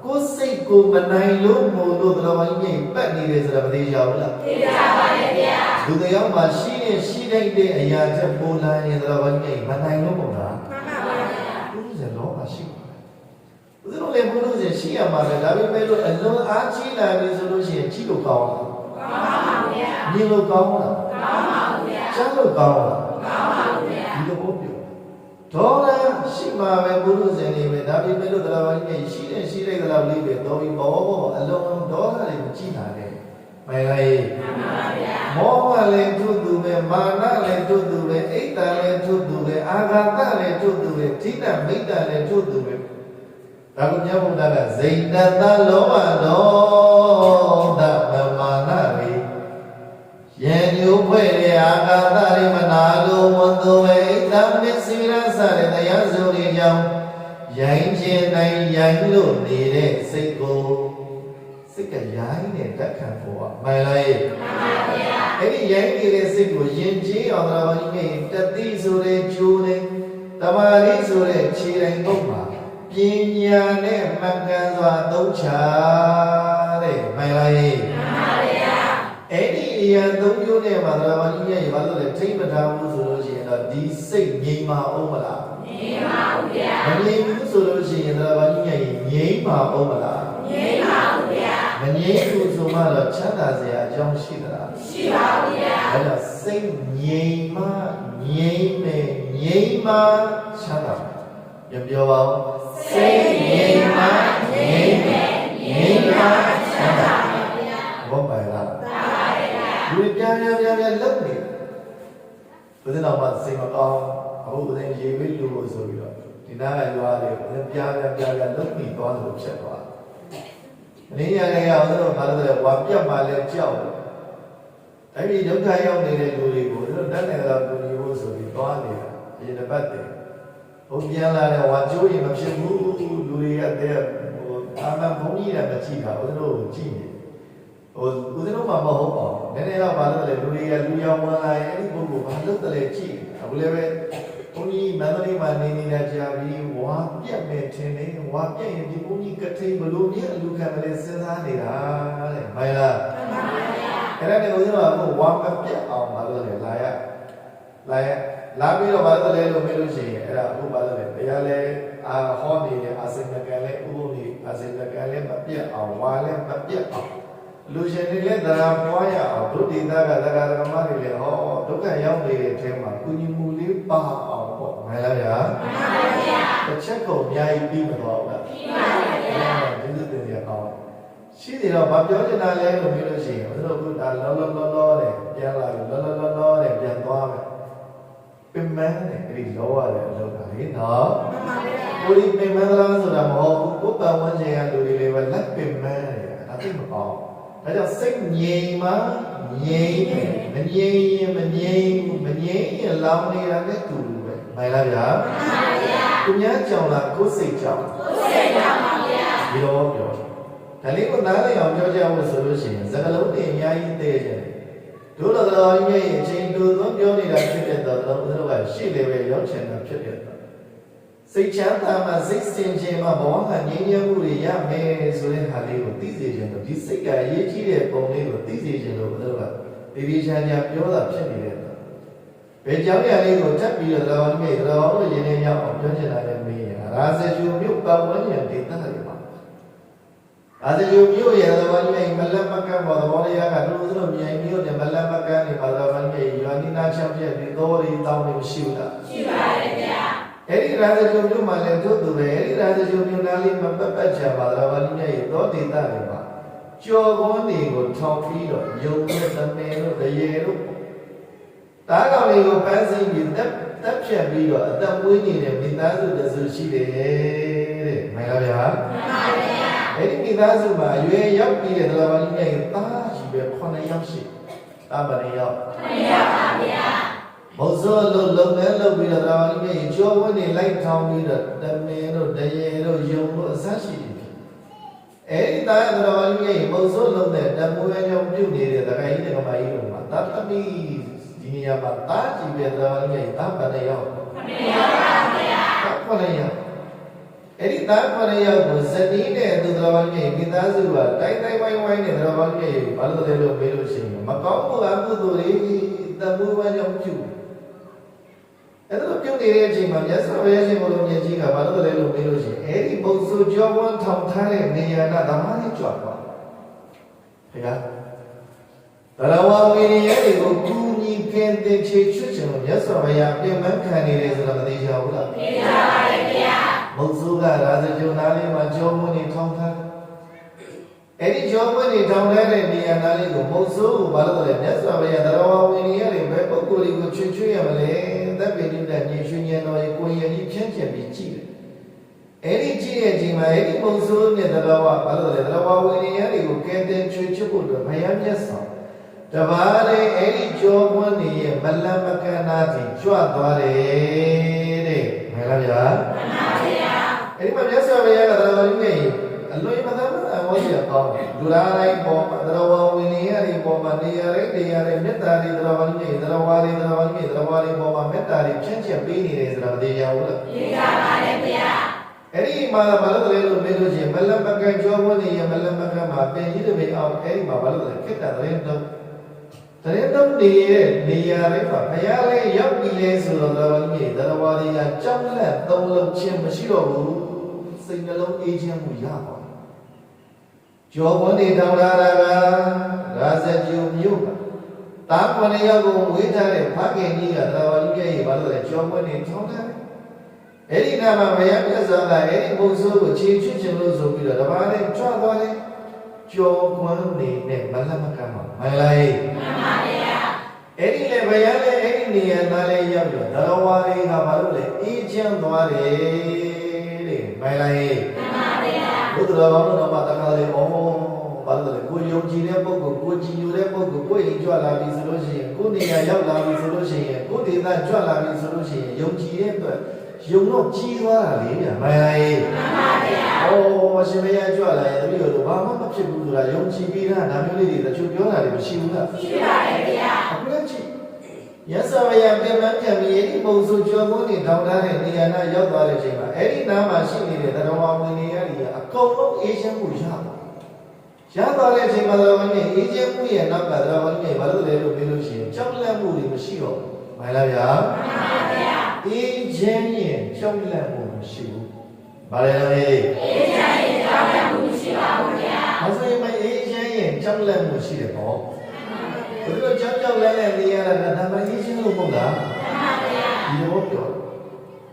ကိုစိတ်ကိုမနိုင်လို့မို့လို့တော်တော်ကြီးပတ်နေတယ်ဆိုတာမသိကြဘူးလားသိကြပါရဲ့ဗျာလူတယောက်မှာရှိတဲ့အရာချက်ပေါ်လာရင်တော်တော်ကြီးမနိုင်လို့ပေါ့လားမှန်ပါပါဗျာဘုရားလောမရှိဘူးဘုရားလည်းဘုရားရှိရမှာလေဒါပေမဲ့လို့အလွန်အားကြီးလာပြီဆိုလို့ရှိရင်ကြည့်လို့ကောင်းလားကောင်းပါဗျာမြင်လို့ကောင်းလားကောင်းပါဗျာကြားလို့ကောင်းလားကောင်းပါဗျာဒီလိုပြောဒေါ်လာရှိမှာပဲဘုရုဇဉ်နေပဲဒါပေမဲ့လို့တရားဝင်ကြီးရှိတဲ့တရားလေးပဲတော်ပြီဘောအလုံးဒေါ်လာတွေမကြည့်တာလေမိုင်လိုက်မှန်ပါဗျာမောဟလည်းထုသူပဲမာနလည်းထုသူပဲအိတ်တလည်းထုသူပဲအာဃာတလည်းထုသူပဲထိတ္တမိတ္တလည်းထုသူပဲဒါကမြတ်ဘုရားကဇိတတလောဘဒေါသမာနတွေယေညုဖွဲ့တဲ့အာဃာတတွေမနာလို့ဝန်သူပဲဣဒ္ဓမစ္စေရစတဲ့တရားစုံတွေကြောင့်ရိုင်းခြင်းတိုင်းရိုင်းလို့နေတဲ့စိတ်ကိုစိတ်ကရိုင်းနဲ့တက်ခံဖို့မှန်လားမှန်ပါဗျာအဲ့ဒီရိုင်းနေတဲ့စိတ်ကိုယဉ်ကျေးအောင်တော်ကြီးတတိဆိုတဲ့ကျိုးနဲ့တမာရီဆိုတဲ့ခြေတိုင်းပုံမှာပညာနဲ့မှန်ကန်စွာသုံးချတဲ့မှန်လားမှန်ပါဗျာအဲ့ဒီအရာသုံးမျိုးနဲ့မှာတော်ကြီးရဲ့ဘာလို့လဲထိမ့်မထားဘူးဆိုလို့ရှိရင်တော့ဒီစိတ်ငြိမ်ပါအောင်မလားငြိမ်ပါဘူးဗျာမငြိမ်ဘူးဆိုလို့ရှိရင်တော်ကြီးရဲ့ငြိမ်ပါအောင်မလားငြိမ်ပါဘူးဗျာမငြိမ်ဘူးဆိုမှတော့ချမ်းသာစရာအကြောင်းရှိသလားရှိပါဘူးဗျာအဲ့တော့စိတ်ငြိမ်မှငြိမ်မယ်ငြိမ်မှချမ်းသာမယ်ပြောပါဦးစိတ်ငြိမ်မှငြိမ်မယ်ငြိမ်မှချမ်းသာမယ်ဗျာဘောပါလားလူပြန်လုံနေဘုရားတော်မှာစိတ်မကောင်းအခုဘုရားရေဝေးလူလို့ဆိုပြီးတော့ဒီနားကရွာတယ်ဘုရားပြန်လုံပြီးသွားလို့ဖြစ်သွားမင်းရလည်းအောင်တော့ဘာလို့လဲဝါပြတ်မှလည်းကြောက်တယ်အဲ့ဒီဒုက္ခရောက်နေတဲ့လူတွေကိုတို့တတ်တယ်တော့လူမျိုးဆိုပြီးသွားနေတာအရင်တစ်ပတ်တည်းဘုပြန်လာတဲ့ဝါကျိုးရင်မဖြစ်ဘူးလူတွေကတဲ့အာမဘုန်းကြီးကမကြည့်တာဘုရားတို့ကြည့်နေဦးဇင်းတို့မှမဟုတ်ပါဘူးနည်းနည်းတော့ဘာလို့လဲလူတွေကလူရောက်ဝင်လာရင်အဲ့ဒီပုဂ္ဂိုလ်ဘာလို့တလဲကြည့်အခုလည်းပဲဘုန်းကြီးမန္တလေးမှာနေနေတာကြာပြီးဝါပြက်မဲ့ထင်နေဝါပြက်ရင်ဒီဘုန်းကြီးကထိန်ဘလို့မြတ်အလူခံမလဲစဉ်းစားနေတာတဲ့မှန်လားမှန်ပါဗျာအဲ့ဒါနဲ့ဦးဇင်းတို့ကဝါမပြက်အောင်ဘာလို့လဲလာပြီးတော့ဘာလို့လဲလို့မေးလို့ရှိရင်အဲ့ဒါအခုဘာလို့လဲတရားလဲဟောနေတဲ့အာစိမကံလဲဥပုပ်နေအာစိမကံလဲမပြက်အောင်ဝါလဲမပြက်အောင်လူရှင်တွေလည်းတရားပွားရအောင်ဒုတိယကတရားဓမ္မတွေလည်းဟောဒုက္ခရောက်နေတဲ့အထဲမှာကုညီမှုလေးပါအောင်ပေါ့မှန်လားဗျာမှန်ပါဗျာတစ်ချက်ကိုအများကြီးပြီးမသွားဘူးလားပြီးပါဗျာဒီလိုတင်ရအောင်ရှိတယ်တော့မပြောချင်တာလဲလို့ပြောလို့ရှိရင်တို့ကဒါလောတဲ့ပြန်လာပြီလောတဲ့ပြန်သွားမယ်ပင်မန်းနဲ့အဲ့ဒီလောရတယ်အလုပ်ကလေနော်မှန်ပါဗျာကိုဒီပင်မန်းလားဆိုတာမဟုတ်ဘူးကိုပတ်ဝန်းကျင်ကလူတွေလည်းပဲလက်ပင်မန်းတယ်ဒါသိမကောင်းဒါကြောင့်စိတ်ငြိမ်မှငြိမ်မယ်မငြိမ်ရင်မငြိမ်ဘူးမငြိမ်ရင်လောင်နေတာနဲ့တူတူပဲမှန်လားဗျာမှန်ပါဗျာသူများကြောင်လားကိုယ်စိတ်ကြောင်ပါဗျာဒီတော့ပြောဒါလေးကိုနားလည်အောင်ပြောကြဖို့ဆိုလို့ရှိရင်စကားလုံးတွေအများကြီးသိကြတယ်တို့တော်တော်ကြီးရဲ့အချိန်တူသွန်းပြောနေတာဖြစ်တဲ့တော့တို့ကရှေ့လည်းပဲရောက်ချင်တာဖြစ်တဲ့စိတ်ချမ်းသာမှစိတ်စင်ကြယ်မှဘဝကငြိမ်းချမ်းမှုတွေရမယ်ဆိုတဲ့ဟာလေးကိုသိစေခြင်းလို့ဒီစိတ်ကအရေးကြီးတဲ့ပုံလေးကိုသိစေခြင်းလို့ဘုရားကဒီချမ်းချမ်းပြောတာဖြစ်နေတဲ့ဘယ်ကြောင့်ရလေးကိုတက်ပြီးတော့တော်မြေတော်တို့ရင်းနေရောက်အောင်ပြောချင်တာလည်းမင်းရရာဇဂျူမြို့ပတ်ဝန်းကျင်ဒေသတွေမှာရာဇဂျူမြို့ရဲ့တော်မြေမလတ်မကဘောတော်ရကတို့မြိုင်မြို့နဲ့မလတ်မကနေပါတော်မြေရွာနိနာချောင်းပြည့်ဒီတော်ရီတောင်းနေရှိဘူးလားရှိပါတယ်ဗျာအဲ့ဒီရာဇဂျုံမြို့မှာလည်းတို့သူပဲအဲ့ဒီရာဇဂျုံမြို့နားလေးမပတ်ချာပါတော်ဘာလို့လဲသောဒေသတွေမှာကြော်ကောင်းတွေကိုထောင်ပြီးတော့ယုံနဲ့သမင်တို့တရေတို့ တားကောင်လေးကိုပန်းစည်းပြီးတက်ဖြတ်ပြီးတော့အသက်မွေးနေတဲ့မိသားစုတစုရှိတယ်တဲ့မှန်လားဗျာမှန်ပါဗျာအဲ့ဒီမိသားစုမှာအရွယ်ရောက်ပြီးတဲ့တရားပါဠိရဲ့သားရှိပဲ9ယောက်ရှိတာပါနေရောက်9ယောက်ပါဗျာဘုဇောလို့လုံနေလို့ပြီးတော့တရားပါဠိရဲ့ကြောဝင်းနေလိုက်ထောင်းပြီးတော့တမင်တို့တရေတို့ယုံတို့အစရှိတယ်အဲ့ဒီသားတရားပါဠိရဲ့ဘုဇောလုံတဲ့တမွေးကြောင့်ပြုတ်နေတဲ့တခိုင်းတဲ့ကမကြီးတို့မှာတတ်သမီးဒီနေရာမှာတားကြည့်ပြတရားပါဠိရဲ့တာပါနေရောက်9ယောက်ပါဗျာ9ယောက်အဲ့ဒီတာပါနေရောက်ကိုဇတိနဲ့သူတရားပါဠိရဲ့မိသားစုကတိုင်းတိုင်းဝိုင်းဝိုင်းနဲ့တရားပါဠိရဲ့ဘာလို့လဲလို့မေးလို့ရှိရင်မကောင်းမှုအကုသိုလ်တွေတမွေးဝမ်းကြောင့်ပြုအဲ့ဒါပြုတ်နေတဲ့အချိန်မှာမြတ်စွာဘုရားရှင်ကိုယ်တော်မြတ်ကြီးကဘာလို့လဲလို့မေးလို့ရှိရင်အဲ့ဒီဘုံစုကြောဝန်းထောင်ထားတဲ့နေရာကဓမ္မလေးကြွသွားခင်ဗျာတရားဝဝိနည်းတွေကိုကူညီကင်တဲ့ခြေချွတ်ချင်လို့မြတ်စွာဘုရားပြင်ပန်းခံနေတယ်ဆိုတာမသိကြဘူးလားသိကြပါတယ်ဗျာဘုံစုကရာဇဂျုံသားလေးမှာကြောဝန်းနေထောင်ထားအဲ့ဒီကြောဝန်းနေထောင်ထားတဲ့နေရာသားလေးကိုဘုံစုကိုဘာလို့လဲမြတ်စွာဘုရားတရားဝဝိနည်းတွေပဲပုဂ္ဂိုလ်တွေကိုချွတ်ချွတ်ရမလဲသက်ပင်တုတ္တညင်ရွှေညံတော်ရေကိုယ်ရည်ကြီးဖြန့်ကျက်ပြီးကြည့်တယ်အဲ့ဒီကြည့်တဲ့အချိန်မှာအဲ့ဒီပုံစိုးနဲ့တရားဝဘာလို့လဲတရားဝဝိနည်းတွေကိုကဲတင်ချွေချွတ်ဖို့အတွက်ဘုရားမြတ်စွာတပါးလေးအဲ့ဒီကြောပွန်းနေရဲ့မလမကနာတိကြွသွားတယ်တဲ့မှန်လားဗျာမှန်ပါဗျာအဲ့ဒီမှာမြတ်စွာဘုရားကတရားဝကြီးနဲ့အလွန်မသာအဝေါ်ရကောင်းတယ်လူသားတိုင်းပေါ်မှာတရားဝဝိနည်းတွေပေါ်မှာနေရာတွေမေတ္တာတွေတရားဝကြီးနဲ့တရားဝါတွေတရားဝကြီးနဲ့တရားဝါတွေပေါ်မှာမေတ္တာတွေဖြန့်ကျက်ပေးနေတယ်ဆိုတာသိကြဘူးလားသိကြပါတယ်ဗျာအဲ့ဒီမှာဘာလို့လဲလို့မေးလို့ရှိရင်မလမကကြောပွန်းနေရဲ့မလမကမှာပင်ကြီးတွေပဲအောင်အဲ့ဒီမှာဘာလို့လဲခိတ္တတဲ့တော့တရင်တော့နေတဲ့နေရာတွေမှာဘုရားလေးရောက်ပြီလေဆိုတော့တော်ကြီးတရားဝါဒီကကြောက်လက်သုံးလုံးချင်းမရှိတော့ဘူးစိတ်နှလုံးအေးချမ်းမှုရပါကျော်ဝန်းနေတောင်းလာတာကရာဇဂျူမြို့ကတား9ယောက်ကိုဝေးထားတဲ့ဖခင်ကြီးကတရားဝါဒီရဲ့ဘာလို့လဲကျော်ဝန်းနေထောင်းထားတယ်အဲ့ဒီနာမှာဘုရားမြတ်စွာကအဲ့ဒီဘုံဆိုးကိုခြေချွတ်ချင်လို့ဆိုပြီးတော့တပါးနဲ့ကြွသွားတယ်ကျော်ဝန်းနေတဲ့မလမကမှာမလိုက်မှန်ပါဗျာအဲ့ဒီလေဘုရားလည်းအဲ့ဒီနေရာသားလေးရောက်တော့တရားဝါတွေကဘာလို့လဲအေးချမ်းသွားတယ်တဲ့မလိုက်မှန်ပါဗျာဘုဒ္ဓဘာသာတော်မှာတခါလေဘာလို့လဲကိုယုံကြည်တဲ့ပုဂ္ဂိုလ်ကိုကြည်ညိုတဲ့ပုဂ္ဂိုလ်ကိုရင်ကြွလာပြီဆိုလို့ရှိရင်ကိုနေရာရောက်လာပြီဆိုလို့ရှိရင်ကိုဒေသကြွလာပြီဆိုလို့ရှိရင်ယုံကြည်တဲ့အတွက်ယုံတော့ကြီးသွားတာလေဗျာမှန်ပါရဲ့မှန်ပါဗျာဩရှင်မရကြွလာရင်တပည့်တော်ဘာမှမဖြစ်ဘူးဆိုတာယုံကြည်ပြီးတာဒါမျိုးလေးတွေတချို့ပြောတာတွေမရှိဘူးလားရှိပါတယ်ဗျာအခုလည်းကြည့်ယသဝယပြင်ပန်းပြန်ပြီးအဲ့ဒီပုံစုကျော်ကုန်းနေထောင်ထားတဲ့နေရာနာရောက်သွားတဲ့အချိန်မှာအဲ့ဒီနားမှာရှိနေတဲ့တရားဝါဝင်နေရတွေအကုန်လုံးအေးချမ်းမှုရပါရသွားတဲ့အချိန်မှာတရားဝါဝင်အေးချမ်းမှုရဲ့နောက်ကတရားဝါဝင်ဘာလို့လဲလို့ပြောလို့ရှိရင်ကြောက်လန့်မှုတွေမရှိတော့ဘူးမှန်လားဗျာမှန်ပါဗျာအေးချမ်းရဲ့ကြောက်လန့်မှုမရှိဘူးဘာလဲလဲအေးချမ်းရဲ့ကြောက်လန့်မှုမရှိပါဘူးဗျာဒါဆိုရင်မအေးချမ်းရဲ့ကြောက်လန့်မှုရှိတယ်ပေါ့ဘယ်လိုကြောက်လန့်လဲနေရတာဒါမှအေးချမ်းလို့မဟုတ်လားမှန်ပါဗျာဒီလိုပြော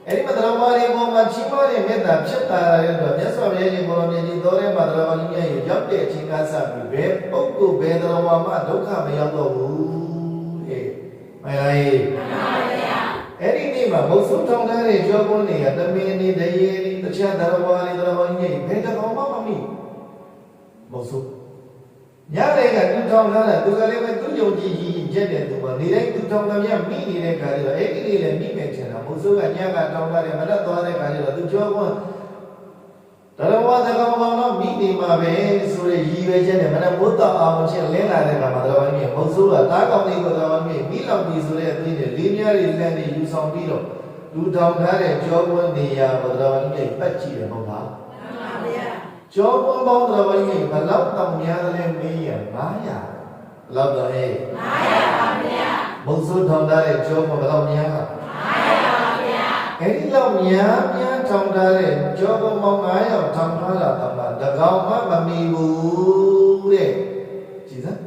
အဲ့ဒီမှာတရားဝါရီပေါ်မှာချီးမွမ်းတဲ့မေတ္တာဖြစ်တာရတဲ့အတွက်မြတ်စွာဘုရားရှင်ကိုယ်တော်မြတ်ကြီးတော်တဲ့မှာတရားဝါရီရဲ့ရောက်တဲ့အချိန်ကစပြီးဘယ်ပုဂ္ဂိုလ်ဘယ်တရားဝါမှဒုက္ခမရောက်တော့ဘူးတဲ့မှန်လားမှန်ပါဗျာအဲ့ဒီနေ့မှာဘုဆုထောင်ထားတဲ့ကြောကွန်းတွေကတမင်နေတရေနေတခြားတရားဝါရီတရားဝါကြီးဘယ်တကောင်မှမမိဘုဆုညတဲ့ကသူထောင်ထားတာသူကလည်းပဲသူယုံကြည်ကြီးချက်တဲ့သူကနေတိုင်းသူထောင်တာမြမိနေတဲ့ခါကျတော့အဲ့ဒီနေ့လည်းမိမယ်ချင်တာဘုဆုကညကထောင်ထားတယ်မလက်သွားတဲ့ခါကျတော့သူကြောကွန်းတရားဝါတကောင်ကောင်တော့မိနေမှာပဲဆိုရရည်ရွယ်ချက်နဲ့မနမိုးတော့အောင်ချင်းလင်းလာတဲ့ခါမှာတရားဝါကြီးဘုဆုကတားကောင်လေးကိုတရားဝါကြီးမိလောက်ပြီဆိုတဲ့အသေးနဲ့လေးများတွေလက်နဲ့ယူဆောင်ပြီးတော့လူထောင်ထားတဲ့ကြောကွန်းနေရာကိုတရားဝါကြီးပတ်ကြည့်တယ်ဟုတ်လားမှန်ပါဗျာကျော်ပွန်းပေါင်းတရားဝါကြီးဘလောက်တောင်များတယ်မေးရ900ဘလောက်တော့ဟဲ့900ပါဗျာဘုဆုထောင်ထားတဲ့ကျော်ပွန်းဘလောက်များ900ပါဗျာအဲ့ဒီလောက်များထောင်ထားတဲ့ကျော်ပွန်းပေါင်း900ထောင်ထားတာကမှတကောင်မှမမီဘူးတဲ့ကြည်စမ်း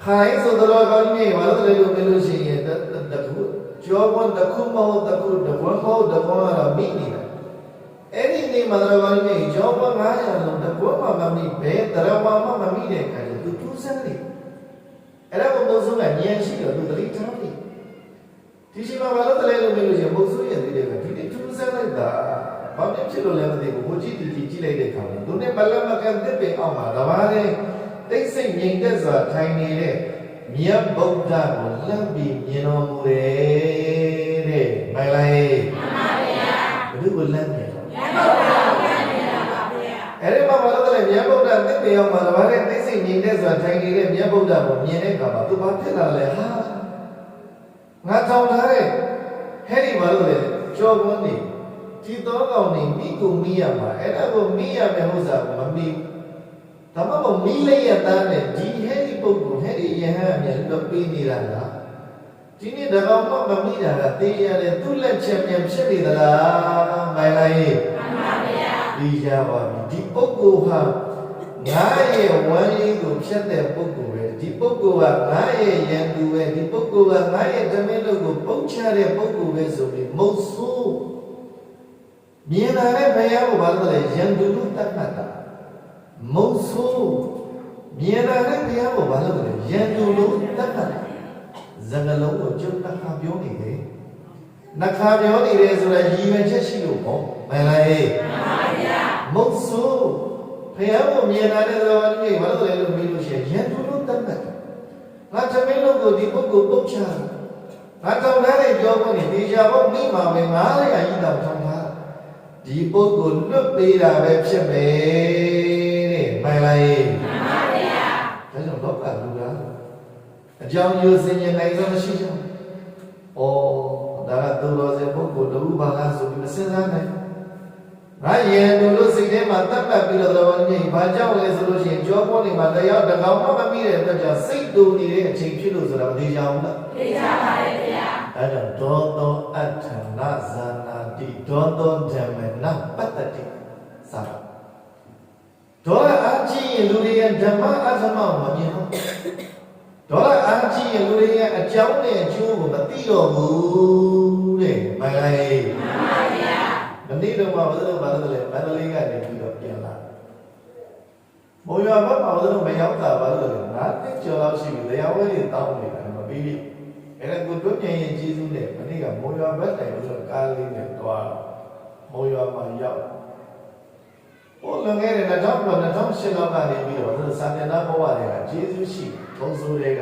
ခိုင်းဆိုတော့ကောင်းကြီးဘာလို့လဲလို့ပြောလို့ရှိရင်တခုကျော်ပွန်းတခုမဟုတ်တခုတပွန်းမဟုတ်တပွန်းကတော့မိနေတာအဲ့ဒီနေ့မှာတော့ကောင်းကြီးကျော်ပွန်း900လုံးတပွန်းမှမမိဘဲတရားဝါမှမမိတဲ့ခါကျသူစမ်းနေ အဲ့ဒါကိုမုတ်ဆိုးကဉာဏ်ရှိတော့သူတတိထားပြီဒီရှိမှာဘာလို့တလဲလို့မလို့ရှိရင်မုတ်ဆိုးရဲ့ဒီတွေကဒီထူးဆန်းလိုက်တာဘာဖြစ်လို့လဲမသိဘူးကိုကြည့်ကြည့်လိုက်တဲ့ခါမှာသူနဲ့ဘလမကန်တစ်ပင်အောင်မှာဒါပါလေတိတ်ဆိတ်ငြိမ်သက်စွာထိုင်နေတဲ့မြတ်ဗုဒ္ဓကိုလှမ်းပြီးမြင်တော်မူတယ်တဲ့မိုင်လိုက်မှန်ပါဗျာဘယ်သူကိုလှမ်းမြင်တော့မြတ်ဗုဒ္ဓကိုလှမ်းမြင်တာပါဗျာအဲ့ဒီမှာဘာလို့လဲမြတ်ဗုဒ္ဓတစ်ပင်အောင်မှာဒါပါလေတိတ်ဆိတ်ငြိမ်သက်စွာထိုင်နေတဲ့မြတ်ဗုဒ္ဓကိုမြင်တဲ့အခါမှာသူဘာဖြစ်လာလဲဟာငါထောင်ထားတဲ့ဟဲ့ဒီဘာလို့လဲကြောကွန်းနေဒီတော့ကောင်နေမိကိုမိရမှာအဲ့ဒါကိုမိရမယ်ဟုတ်စားကိုမမိဒါမှမဟုတ်မိလိုက်ရတဲ့ဒီဟဲ့ဒီပုဂ္ဂိုလ်ဟဲ့ဒီယဟန်အမြဲလွတ်ပေးနေတာလားဒီနေ့တကောင်မှမမိတာကတေးရတယ်သူ့လက်ချက်ပြန်ဖြစ်နေသလားမိုင်လိုက်မှန်ပါဗျာဒီရပါပြီဒီပုဂ္ဂိုလ်ဟာငါရဲ့ဝမ်းရည်ကိုဖြတ်တဲ့ပုဂ္ဂိုလ်ပဲဒီပုဂ္ဂိုလ်ကငါရဲ့ယံသူပဲဒီပုဂ္ဂိုလ်ကငါရဲ့ဓမင်းတို့ကိုပုတ်ချတဲ့ပုဂ္ဂိုလ်ပဲဆိုပြီးမုတ်ဆိုးမြင်လာတဲ့ဘုရားကိုဘာလို့လဲယံသူလို့တတ်မှတ်တာမုတ်ဆိုးမြင်လာတဲ့ဘုရားကိုဘာလို့လဲယံသူလို့တတ်မှတ်တာဇဂလုံးကိုကျုပ်နှခါပြောနေတယ်နှခါပြောနေတယ်ဆိုတာရည်ရွယ်ချက်ရှိလို့ပေါ့မှန်လားဟဲ့မှန်ပါဗျာမုတ်ဆိုးဘုရားကိုမြင်လာတဲ့သဘောကြီးဘာလို့လဲလို့မေးလို့ရှိရင်ယံသူလို့တတ်မှတ်တယ်ငါသမင်းလို့ကိုဒီပုဂ္ဂိုလ်ပုတ်ချငါတောင်းတဲ့ကြောကိုနေဒီရှာဖို့မိမှာပဲငါလည်းအကြီးတော်ထောင်းတာဒီပုဂ္ဂိုလ်လွတ်ပေးတာပဲဖြစ်မယ်တဲ့မှန်လားမှန်ပါဗျာဒါကြောင့်လောကလူသားအကြောင်းရိုးစင်ရင်နိုင်ဆုံးမရှိကြဘူး။အော်ဒါကသူတော်စင်ပုဂ္ဂိုလ်တူဘာလားဆိုပြီးမစဉ်းစားနိုင်။ငါယံတို့လို့စိတ်ထဲမှာတတ်ပတ်ပြီးတော့တော်ကြီးဘာကြောင့်လဲဆိုလို့ရှိရင်ကြောပေါ်နေမှာတရားတကောင်မှမပြီးတဲ့အတွက်ကြောင့်စိတ်တူနေတဲ့အချိန်ဖြစ်လို့ဆိုတာမသိကြဘူးလား။သိကြပါရဲ့ဗျာ။အဲကြောင့်ဒေါသောအဋ္ဌနာဇာနာတိဒေါသောဓမ္မနပတ္တိသာဒေါရအချင်းရင်လူတွေရဲ့ဓမ္မအသမမမြင်ဘူးဒေါရအချင်းရင်လူတွေရဲ့အကြောင်းနဲ့အကျိုးကိုမသိတော့ဘူးတဲ့မှန်လားမှန်ပါဗျာမနေ့တော့ဘာလို့လဲမန္တလေးကနေပြီးတော့ပြန်လာမော်ရွာဘက်မှာဘာလို့မရောက်တာဘာလို့လဲငါသိကြော်လောက်ရှိပြီတရားဝဲတွေတောင်းနေတာမပြီးပြီအဲ့ဒါကိုတွတ်ပြန်ရင်ကျေးဇူးနဲ့မနေ့ကမော်ရွာဘက်တိုင်ပြီးတော့ကားလေးနဲ့တွားမော်ရွာမှာရောက်ဟိုလွန်ခဲ့တဲ့2008လောက်ကနေပြီးတော့စာမျက်နှာဘဝတွေကကျေးဇူးရှိဘုံစိုးတွေက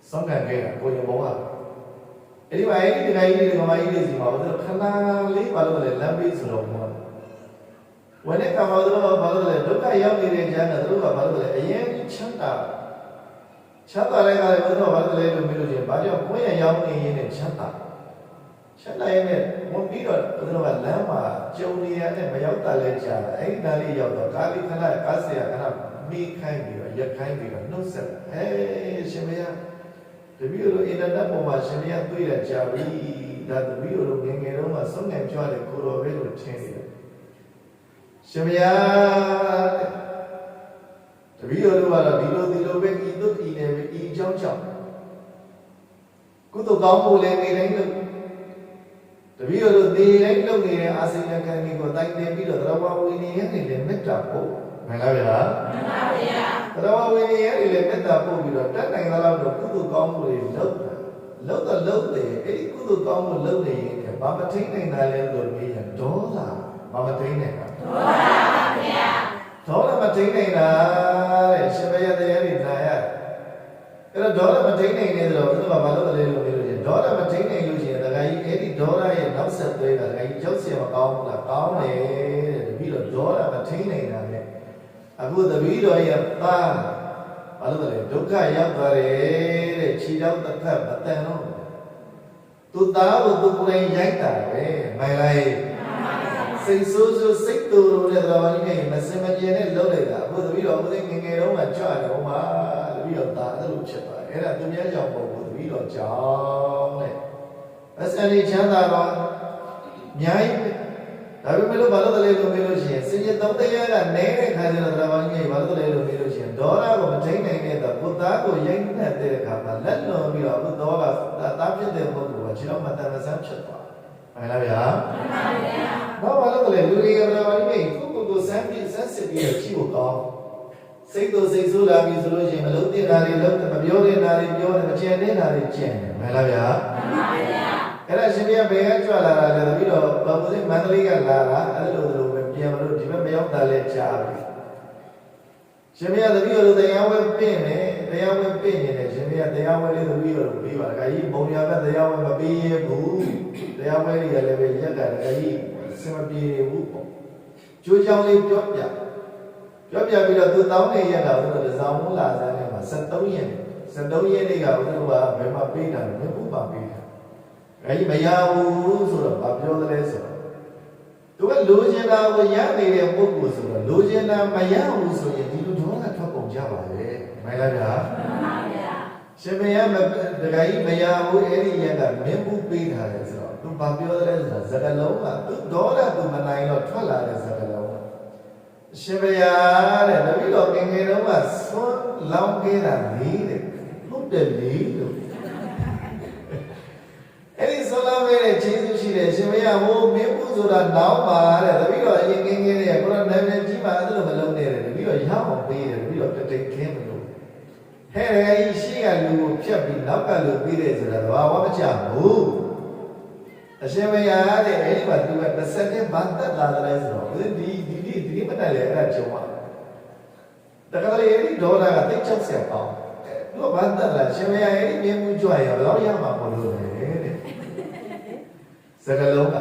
စောင့်ကန်ခဲ့တာကိုရင်ဘဝအဲ့ဒီမှာအဲ့ဒီဒကာကြီးတွေကမကြီးတွေစီမှာဘာလို့ခဏလေးဘာလို့လဲလမ်းပေးဆိုတော့ဘောဝယ်တဲ့ကံဘာလို့လဲဒုက္ခရောက်နေတဲ့ကျမ်းကသူကဘာလို့လဲအရင်ချမ်းသာတဲ့ကလည်းဘုရားဘာလို့လဲလို့မေးလို့ချင်းဘာကြောင့်ကိုယ်ရရောက်နေရင်းနဲ့ချမ်းသာရဲ့နဲ့ဝင်ပြီးတော့ဘုရားကလမ်းမှာကြုံနေရတဲ့မရောက်တာလဲကြားတာအဲ့ဒီနားလေးရောက်တော့ကားလေးခဏကားဆရာခဏမိခိုင်းပြီးတော့ရက်ခိုင်းပြီးတော့နှုတ်ဆက်ရှင်မရတပည့်တို့အင်တာနက်ပေါ်မှာရှင်မရတွေ့ရကြပြီဒါတပည့်တို့ငယ်ငယ်တုန်းကစုံငယ်ကြွတဲ့ကိုတော်ပဲလို့ထင်နေတယ်ရှင်မရတပည့်တို့ကတော့ဒီလိုပဲဤတို့ဤနေပဲဤအကြောင်းကြောင့်ကုသိုလ်ကောင်းမှုလည်းနေတိုင်းလို့တပည့်တို့ဒီတိုင်းလုပ်နေတဲ့အာစိဏကံကြီးကိုတိုင်တင်ပြီးတော့သရဝဝိနည်းရဲ့လည်းမေတ္တာပို့မှန်လားဗျာမှန်ပါဗျာသရဝဝိနည်းရဲ့လည်းမေတ္တာပို့ပြီးတော့တတ်နိုင်သလောက်တော့ကုသိုလ်ကောင်းမှုတွေလုပ်တယ်အဲ့ဒီကုသိုလ်ကောင်းမှုလုပ်နေရင်ဘာမထိန်နိုင်တာလဲလို့မေးရင်ဒေါသဘာမထိန်နိုင်တာဒေါသပါဗျာဒေါသမထိန်နိုင်တာတဲ့ရှင်ဘုရားတရားတွေနာရအဲ့တော့ဒေါသမထိန်နိုင်နေတော့သူကဘာလို့လဲလို့မေးလို့ရှင်ဒေါသမထိန်နိုင်လို့ရှင်တခါကြီးအဲ့ဒီဒေါသရဲ့နောက်ဆက်သွဲတာတခါကြီးကြောက်စရာမကောင်းဘူးလားကောင်းတယ်တဲ့တပည့်တော့ဒေါသမထိန်နိုင်တာလေအခုတပည့်တော်ရဲ့သားဘာလို့လဲဒုက္ခရောက်သွားတယ်တဲ့ခြေထောက်တစ်ဖက်မတန်တော့သူသားကိုသူကိုယ်တိုင်ရိုက်တာပဲမိုင်လိုက်စိတ်ဆိုးစိတ်တူတဲ့တော်ကြီးနဲ့မစင်မကျင်နဲ့လှုပ်လိုက်တာအခုတပည့်တော်ဦးစိတ်ငငယ်တုန်းကကြွတယ်ဟိုမှာတပည့်တော်သားအဲ့လိုဖြစ်သွားတယ်အဲ့ဒါသူများကြောင့်ပုံဘူးတပည့်တော်ကြောင့်တဲ့အစရိချမ်းသာတော့အများကြီးဒါပေမဲ့လို့ဘာလို့လဲလို့မေးလို့ရှိရင်စင်ကြီးသုံးတရားကနေတဲ့ခါကျတော့တော်ကြီးဘာလို့လဲလို့မေးလို့ရှိရင်ဒေါသကိုမထိန်နိုင်တဲ့တော့ဘုသားကိုရိုက်နှက်တဲ့အခါမှာလက်လွန်ပြီးတော့ဘုသောကတာဖြစ်တဲ့ပုဂ္ဂိုလ်ကခြေတော်မှာတန်ဆန်းဖြစ်သွားမှန်လားဗျာမှန်ပါဗျာဘာလို့လဲလူတွေကတော်ကြီးကိုစမ်းစစ်ပြီးတော့ကြည့်ဖို့ကောင်းစ စိတ်တို့စိတ်ဆိုးလာပြီဆိုလို့ရှိရင်မလုံးတင်တာတွေလုံးမပြောနေတာတွေပြောတယ်မချင်နေတာတွေကျင့်တယ်မှန်လားဗျာမှန်ပါဗျာအဲ့ဒါရှင်ပြဘယ်ကကြွလာတာလဲပြီးတော့ဘာလို့လဲမန္တလေးကလာတာအဲ့လိုပဲပြန်မလို့ဒီဘက်မရောက်တာလဲကြားပြီရှင်ပြတပည့်တော်တရားဝဲပြင့်နေတရားဝဲပြင့်နေတယ်ရှင်ပြတရားဝဲလေးတပည့်တော်ပြီးပါတခါကြီးဘုံရကတရားဝဲမပြီးရဘူးတရားဝဲတွေကလည်းပဲရက်ကတခါကြီးစင်မပြေဘူးပေါ့ကျိုးချောင်းလေးပြောပြပြီးတော့သူတောင်းနေရတာဦးတို့ဇောင်းမလာစမ်းထဲမှာ73ရက်နေ့ကဦးတို့ကဘယ်မှာပေးတာလဲဘုပါပေးတာအဲဒီမရဘူးဆိုတော့ဘာပြောသလဲဆိုတော့သူကလိုချင်တာကိုရနေတဲ့ပုဂ္ဂိုလ်ဆိုတော့လိုချင်တာမရဘူးဆိုရင်ဒီလိုဒေါသထွက်ကုန်ကြပါလေမှန်လားဗျာမှန်ပါဗျာရှင်မရဒကာကြီးမရဘူးအဲ့ဒီရက်ကမင်းဘူးပေးထားတယ်ဆိုတော့သူဘာပြောသလဲဆိုတော့စကလုံးကသူဒေါသသူမနိုင်တော့ထွက်လာတဲ့စကလုံးရှင်ဘုရားတဲ့တပည့်တော်ငယ်တုန်းကဆွမ်းလောင်းခဲ့တာလေးတဲ့ဟုတ်တယ်လေလို့အဲ့ဒီဆွမ်းလောင်းခဲ့တဲ့ခြေဆုရှိတယ်ရှင်ဘုရားဟိုမင်းဘူးဆိုတာနောင်ပါတဲ့တပည့်တော်အရင်ငယ်တဲ့ကိုတော့နာမည်ကြီးမှအဲ့လိုမလုံးနဲ့တဲ့တပည့်တော်ရအောင်ပေးတယ်တပည့်တော်တတိတ်ခင်းမလို့ဟဲ့ကြီးရှိကလူကိုဖြတ်ပြီးနောက်ကလူပေးတယ်ဆိုတာတော့ဘာမှမချဘူးအရှင်ဘုရားတဲ့အဲ့ဒီမှာသူက30နှစ်ဘာတက်လာတယ်ဆိုတော့ဒီမတက်လေအဲ့ဒါကြုံသွားတခါလေအဲ့ဒီဒေါ်လာကတိတ်60ပေါင်သူကဘာတက်လာရှင်ဘုရားအဲ့ဒီမြင်မှုကြွရရောတော့ရမှာမလို့လေတဲ့စကလုံးက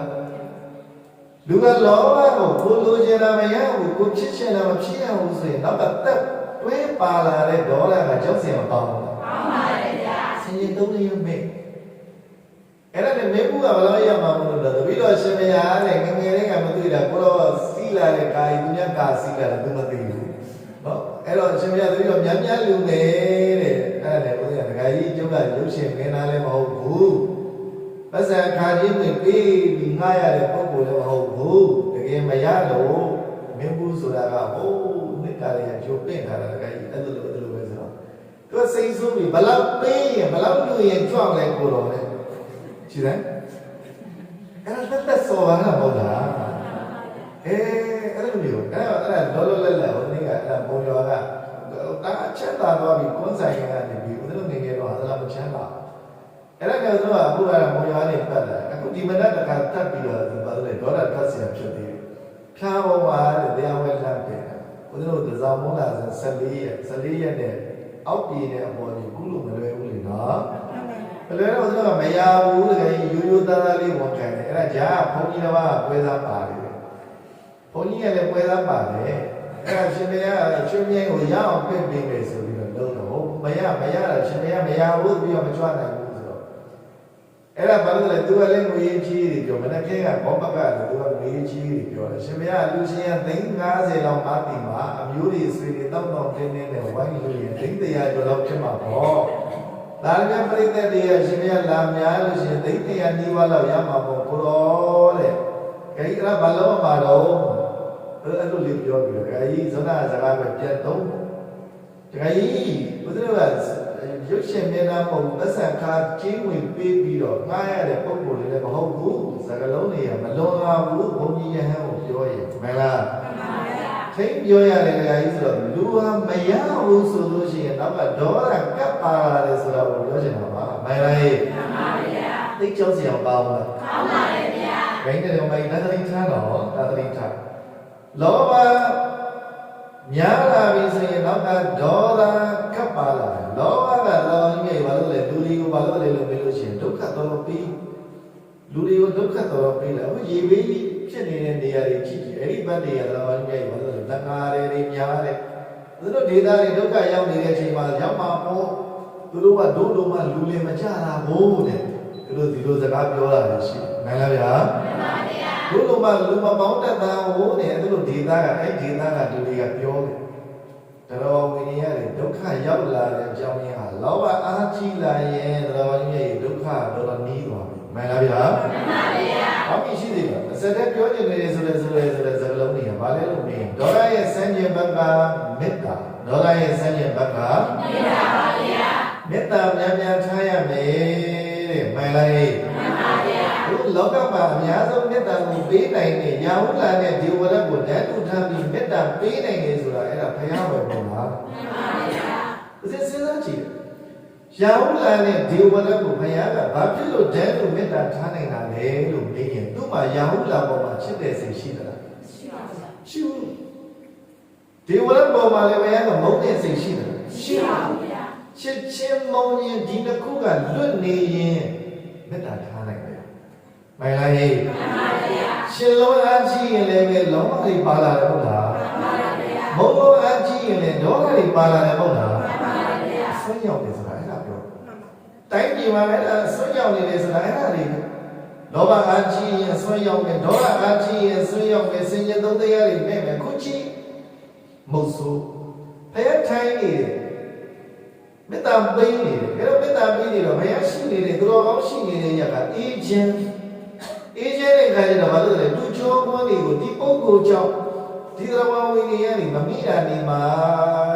လူကလောဘကိုကိုလိုချင်တာမရဘူးကိုချစ်ချင်တာမဖြစ်ရဘူးဆိုရင်နောက်ကတက်တွဲပါလာတဲ့ဒေါ်လာက60ပေါင်ပေါင်ပါတယ်ဗျာဆင်းရဲသုံးရမေ့အဲ့ဒါနဲ့မေဘူးကဘယ်လိုရမှာမလို့လဲတပည့်တော်ရှင်မယားနဲ့ငငယ်လေးကမသိတာကိုတော့စီးလာတဲ့ကာယသူများကာစီးလာတယ်သူမသိဘူးနော်အဲ့တော့ရှင်မယားတပည့်တော်များများလူနေတဲ့အဲ့ဒါနဲ့ဘုရားဒကာကြီးကျုပ်ကရုပ်ရှင်မင်းသားလည်းမဟုတ်ဘူးပတ်စံခါချင်းဝင်ပြီးငှားရတဲ့ပုဂ္ဂိုလ်လည်းမဟုတ်ဘူးတကယ်မရလို့မင်းဘူးဆိုတာကဟိုးနှစ်ကလေးကဂျိုပင့်ထားတာဒကာကြီးအဲ့လိုပဲဆိုတော့သူကစိတ်ဆိုးပြီးဘလောက်ပေးရင်ဘလောက်လူရင်ကြွလဲကိုတော်လဲရှိတယ်အဲ့ဒါတက်စော်ပါလားမဟုတ်လားအဲ့လိုမျိုးအဲ့ဒါလောလောလတ်လတ်ဟိုနေ့ကအဲ့ဒါပုံရောကတာချမ်းသာသွားပြီကွန်းဆိုင်ကနေပြီးဦးတို့ငငယ်တော့အဲ့ဒါမချမ်းသာအဲ့ဒါကြောင့်သူကအခုကပုံရောကနေပတ်လာအခုဒီမနက်တခါတက်ပြီးတော့ဒီပါလေဒေါ်လာတက်เสียဖြစ်သေးတယ်ဖြားပေါ်မှာတရားဝဲလမ်းပြန်ဦးတို့ဒဇာမုန်းလာ14ရက်နဲ့အောက်ပြည်တဲ့အပေါ်ကြီးကုလို့မလွယ်ဘူးလေနော်ဘယ်လိုလဲဆိုတော့မရဘူးတကယ်ရိုးရိုးသားသားလေးဝန်ခံတယ်အဲ့ဒါကြာဘုန်းကြီးတော်ကပွဲစားပါတယ်ဘုန်းကြီးကလည်းပွဲစားပါတယ်အဲ့ဒါရှင်မရရှင်မြင်းကိုရအောင်ပြင်ပေးမယ်ဆိုပြီးတော့လုံးတော့မရတာရှင်မရမရဘူးပြီးတော့မကြွနိုင်ဘူးဆိုတော့အဲ့ဒါဘာလို့လဲသူကလည်းငွေကြီးတွေပြောမနေ့ကဘောပကလည်းသူကငွေကြီးတွေပြောတယ်ရှင်မရလူရှင်က350လောက်ပါတီမှာအမျိုးတွေဆွေတွေတောက်တင်းတင်းနဲ့ဝိုင်းလို့ရင်300ကျော်လောက်ဖြစ်မှာပေါ့ဒါလည်းပြိတ္တတွေရှင်မရလာများလို့ရှင်300နီးပါးလောက်ရမှာပေါ့ကိုတော်တဲ့ခေအဲ့ဒါဘာလို့မှာတော့အဲ့လိုလေးပြောပြီးတော့ခေကြီးဇောနာစကားပဲပြန်တော့ခေကြီးဘုရားကရုပ်ရှင်မျက်နှာပုံသက်ဆံခါကျင်းဝင်ပေးပြီးတော့ငှားရတဲ့ပုံကိုလည်းမဟုတ်ဘူးစကားလုံးတွေကမလွန်လာဘူးဘုန်းကြီးယဟန်ကိုပြောရင်မှန်လားမှန်ပါဗျာထိတ်ပြောရတယ်ခေကြီးဆိုတော့လူဟာမရဘူးဆိုလို့ရှိရင်နောက်ကဒေါသကပ်ပါလာတယ်ဆိုတော့ပြောချင်တာပါမှန်လားမှန်ပါဗျာသိကြောက်စရာပါဘူးကောင်းပါလေဗျာဘယ်နဲ့တော့မဒါတိထားတော့ဒါတိထားလောဘများလာပြီဆိုရင်နောက်ကဒေါသကပ်ပါလာတယ်လောဘကလောကြီးဘာလို့လဲလူတွေကိုဘာလို့လဲလို့ပြောလို့ရှိရင်ဒုက္ခတော်ပြီးလူတွေကိုဒုက္ခတော်ပြီးလာဟိုရေဘေးဖြစ်နေတဲ့နေရာတွေကြည့်ကြည့်အဲ့ဒီဘက်တွေကတော့ဘာလို့လဲဘာလို့လဲတဏှာတွေများတယ်သူတို့ဒေသတွေဒုက္ခရောက်နေတဲ့အချိန်မှာရောက်မှာပေါ့သူတို့ကဒုလုံးမှလူလင်မကြတာဘို့တဲ့သူတို့ဒီလိုစကားပြောတာရှိမှန်လားဗျာမှန်ပါဗျာဒုလုံးမှလူမပေါင်းတတ်တာဟိုတဲ့သူတို့ဒေသကအဲ့ဒေသကလူတွေကပြောတယ်တော်ဝိနည်းရတယ်ဒုက္ခရောက်လာတဲ့အကြောင်းရင်းဟာလောဘအားကြီးလာရင်တော်ကြီးရဲ့ဒုက္ခတော်နီးသွားပြီမှန်လားဗျာမှန်ပါဗျာဘာမှရှိသေးလားအစတဲ့ပြောနေတယ်ဆိုတဲ့စကားလုံးတွေကဘာလဲလို့မေးဒေါရရဲ့စံကျင်ဘက်ကမေတ္တာဒေါရရဲ့စံကျင်ဘက်ကမေတ္တာပါဗျာမေတ္တာများများထားရမယ်တဲ့မှန်လားမှန်ပါဗျာဘု လောကမှာအများဆုံးမေတ္တာကိုပေးနိုင်တဲ့ရာဟုလာနဲ့ဒီဝရတ်ကိုဓာတ်တူထမ်းပြီးမေတ္တာပေးနိုင်တယ်ဆိုတာအဲ့ဒါဘုရားပဲပေါ့လားမှန်ပါဗျာစဉ်းစားကြည့်ရာဟုလာနဲ့ဒီဝရတ်ကိုဘုရားကဘာဖြစ်လို့ဓာတ်တူမေတ္တာထားနိုင်တာလဲလို့မေးရင်သူ့မှာရာဟုလာပေါ်မှာချစ်တဲ့စိတ်ရှိသလားရှိပါဗျာရှိဘူးဒီဝရတ်ပေါ်မှာလည်းဘုရားကမုန်းတဲ့စိတ်ရှိသလားရှိပါဗျာချစ်ချင်းမုန်းရင်ဒီတစ်ခုကလွတ်နေရင်မေတ္တာထားနိုင်တယ်မှန်လားဟဲ့မှန်ပါဗျာရှင်လုံးအားကြီးရင်လည်းပဲလောဘတွေပါလာတယ်ဟုတ်လားမှန်ပါဗျာမုန်းလုံးအားကြီးရင်လည်းဒေါသတွေပါလာတယ်ဟုတ်လားမှန်ပါဗျာဆွရောက်တယ်ဆိုတာအဲ့ဒါပြောတိုင်းပြည်မှာလည်းဆွရောက်နေတယ်ဆိုတာအဲ့ဒါတွေလောဘအားကြီးရင်ဆွရောက်မယ်ဒေါသအားကြီးရင်ဆွရောက်မယ်စင်ကြယ်သုံးတရားတွေနဲ့မယ်ခုချိမုတ်ဆိုးဖယားထိုင်းနေတယ်မေတ္တာပေးနေတယ်အဲ့တော့မေတ္တာပေးနေတော့ဘုရားရှိနေတယ်သူတော်ကောင်းရှိနေတဲ့ရကအေးခြင်းတဲ့ခါကျတော့ဘာလို့လဲသူချိုးကွန်းတွေကိုဒီပုဂ္ဂိုလ်ကြောင့်ဒီသရဝဝိနည်းတွေမမိတာနေမှာ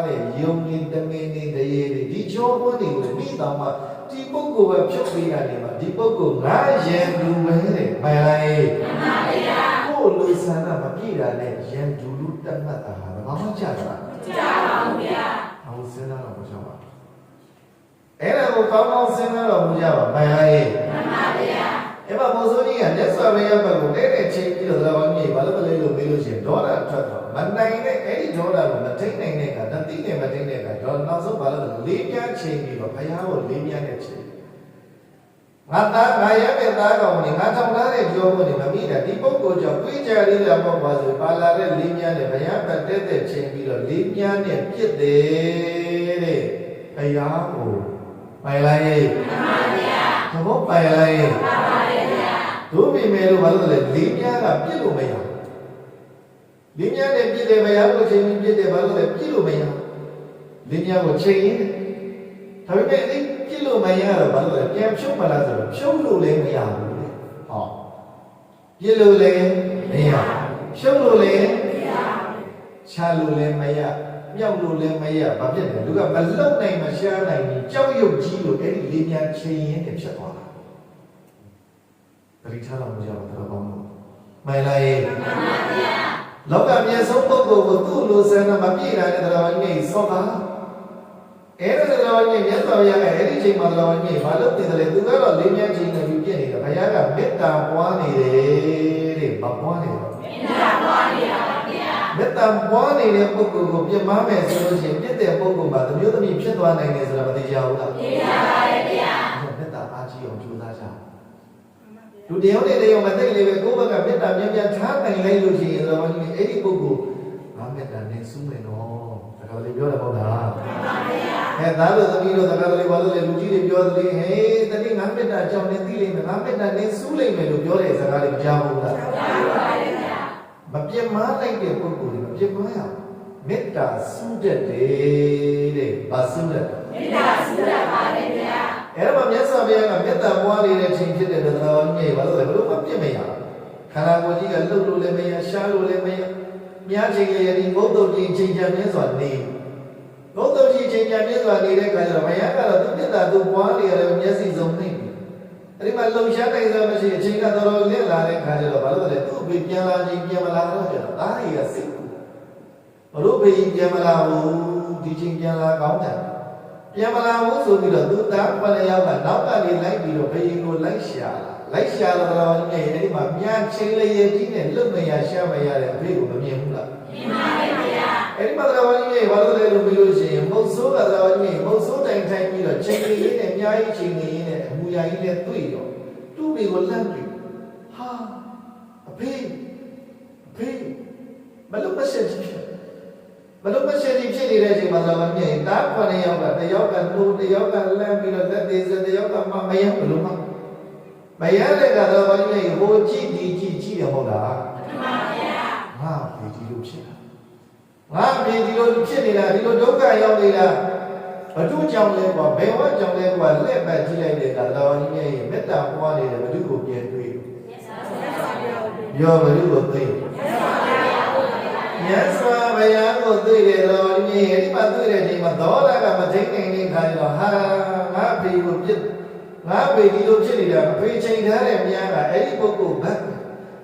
တဲ့ယုံနေတမင်းနေတရေတွေဒီချိုးကွန်းတွေကိုမိတော်မှာဒီပုဂ္ဂိုလ်ပဲဖြုတ်ပေးတာနေမှာဒီပုဂ္ဂိုလ်ငါယံလူပဲတဲ့မှန်လားမှန်ပါဗျာကိုယ်လူဆန္ဒမပြည့်တာနဲ့ယံလူလူတတ်မှတ်တာဟာဘာမှကြတာကြပါဘူးဗျာဟောစဉ်းစားတော့မကြောက်ပါအဲ့ဒါကိုကောင်းကောင်းစဉ်းစားတော့မကြပါမှန်လားမှန်ပါဗျာအဲ့မှာဘုဆိုးကြီးကမြတ်စွာဘုရားဘက်ကိုတဲ့ချိန်ပြီးတော့တော်ကြီးဘာလို့မလဲလို့မေးလို့ရှိရင်ဒေါသထွက်တော့မနိုင်တဲ့အဲ့ဒီဒေါသကိုမထိနိုင်တဲ့ကတတိနဲ့မထိနိုင်တဲ့ကတော့နောက်ဆုံးဘာလို့လဲလေးပြားချိန်ပြီးတော့ဘုရားကိုလေးပြားနဲ့ချိန်ငါသားငါရတဲ့သားကောင်တွေငါထောင်ထားတဲ့ကြောမှုတွေမမိတာဒီပုဂ္ဂိုလ်ကြောင့်တွေးကြလေးလာပေါ့ပါဆိုပါလာတဲ့လေးပြားနဲ့ဘုရားဘက်တဲ့ချိန်ပြီးတော့လေးပြားနဲ့ပြစ်တယ်တဲ့ဘုရားကိုပိုင်လိုက်ရဲ့မှန်ပါဗျာသဘောပိုင်လိုက်ရဲ့မှန်ပါဗျာတို့မိမယ်လို့ဘာလို့လဲလေးပြားကပြစ်လို့မရလေးပြားနဲ့ပြစ်တယ်ဘုရားကိုချိန်ပြီးပြစ်တယ်ဘာလို့လဲပြစ်လို့မရလေးပြားကိုချိန်ရင်ဒါပေမဲ့အဲ့ပြစ်လို့မရတော့ဘာလို့လဲပြန်ဖြုတ်မလားဆိုတော့ဖြုတ်လို့လည်းမရဘူးလေဟောပြစ်လို့လည်းမရဖြုတ်လို့လည်းမရချလို့လည်းမရမြောက်လို့လည်းမရဘာဖြစ်လဲလူကမလုံနိုင်မရှားနိုင်ဘူးကြောက်ရွံ့ကြီးလို့အဲ့ဒီလေးများချိန်ရင်တဖြစ်သွားတာတတိထားတော့မကြောက်တော့ဘာမှမှန်လားမှန်ပါဗျာလောကမြေဆုံးပုဂ္ဂိုလ်ကိုသူ့လိုဆန္ဒမပြည့်တာတဲ့တော်ကြီးစောတာအဲ့ဒါတော်ကြီးမြတ်စွာဘုရားကအဲ့ဒီချိန်မှာတော်ကြီးဘာလို့တည်တယ်လဲသူကတော့လေးများချိန်နေပြီးပြည့်နေတယ်ဘုရားကမေတ္တာပွားနေတယ်တဲ့မပွားနေတော့မေတ္တာပွားနေတာမေတ္တာပွားနေတဲ့ပုဂ္ဂိုလ်ကိုပြစ်မှားမယ်ဆိုလို့ရှိရင်ပြစ်တဲ့ပုဂ္ဂိုလ်မှာသမီးသမီးဖြစ်သွားနိုင်တယ်ဆိုတာမသိကြဘူးလားသိပါပါတယ်ဗျာမေတ္တာအားကြီးအောင်ကြိုးစားကြလူတယောက်နဲ့တယောက်မသိလေပဲကိုယ့်ဘက်ကမေတ္တာမြတ်မြတ်ထားနိုင်လိုက်လို့ရှိရင်တော့အဲ့ဒီပုဂ္ဂိုလ်ငါမေတ္တာနဲ့စူးမယ်နော်ဒါကလေးပြောတယ်မဟုတ်လားမှန်ပါဗျာအဲဒါလို့သမီးတို့သက္ကသလေးဘာလို့လဲလူကြီးတွေပြောသလေးဟေးတတိငါမေတ္တာကြောင့်နဲ့သိလိမ့်မယ်ငါမေတ္တာနဲ့စူးလိမ့်မယ်လို့ပြောတဲ့စကားတွေကြားဘူးလားကြားပါပါတယ်ဗျာမပြတ်မလိုက်တဲ့ပုဂ္ဂိုလ်တွေမပြတ်မရမေတ္တာစူးတတ်တယ်တဲ့ဘာစူးတတ်မေတ္တာစူးတတ်ပါတယ်ဗျာအဲ့တော့မြတ်စွာဘုရားကမေတ္တာပွားနေတဲ့ချိန်ဖြစ်တဲ့တရားတော်ကြီးဘာလို့လဲဘလို့မပြတ်မရခန္ဓာကိုယ်ကြီးကလှုပ်လို့လည်းမရရှားလို့လည်းမရမြားချိန်ရည်ဘုဒ္ဓကြီးချိန်ချမြဲစွာနေဘုဒ္ဓကြီးချိန်ချမြဲစွာနေတဲ့အခါကျတော့ဘုရားကတော့သူမေတ္တာသူပွားနေရတယ်မျက်စိစုံနေအဲ့ဒီမှာလုံရှားတိုင်းဆိုမရှိအချိန်ကတော်တော်လင့်လာတဲ့ခါကျတော့ဘာလို့လဲသူ့ဘေးပြန်လာချင်းပြန်မလာတော့ကျတော့ဒါတွေကစိတ်ဘလို့ဘေးပြန်မလာဘူးဒီချိန်ပြန်လာကောင်းတယ်ပြန်မလာဘူးဆိုပြီးတော့သူသားပလျောက်ကနောက်ကနေလိုက်ပြီးတော့ဘေးကိုလိုက်ရှာတော့ညအဲ့ဒီမှာပြန်ချင်းလေးရည်ကြီးနဲ့လွတ်မရရှာမရတဲ့အဖေကိုမမြင်ဘူးလားမြင်ပါရဲ့ဗျာအဲ့ဒီမှာတော်ကြီးဘာလို့လဲလို့ပြောလို့ရှိရင်မုတ်ဆိုးကတော်ကြီးမုတ်ဆိုးတိုင်ထိုင်ပြီးတော့ချိန်လေးနဲ့အများကြီးချိန်လေးနဲ့အမူအရာကြီးနဲ့တွေ့တော့သူ့မိကိုလန့်ပြီးဟာအဖေဘလို့မဆက်ဖြစ်နေတဲ့အချိန်မှာတော်ကြီးတား9ယောက်ကတယောက်ကနှိုးတယောက်ကလန့်ပြီးတော့လက်သေးစတယောက်ကမရဘလို့မရတဲ့ကတော့ဘာလို့လဲဟိုကြည့်ရမဟုတ်လားမှန်ပါဗျာငါဒီလိုဖြစ်နေတာဒီလိုဒုက္ခရောက်နေတာဘဒုကြောင့်လဲကွာဘယ်ဝါကြောင့်လဲကွာလက်ပတ်ကြည့်လိုက်တဲ့ကတော့ကြီးရဲ့မေတ္တာပွားနေတဲ့ဘဒုကိုပြန်တွေ့ပြောဘဒုကိုသိမြတ်စွာဘုရားကိုသိတယ်တော်ကြီးရဲ့ဒီမှာတွေ့တဲ့အချိန်မှာဒေါသကမထိန်နိုင်တဲ့ခါကျတော့ဟာငါဖေကိုပြစ်င ငါဖေဒီလိုဖြစ်နေတာဖေချိန်ထားတဲ့မြားကအဲ့ဒီပုဂ္ဂိုလ်ဘတ်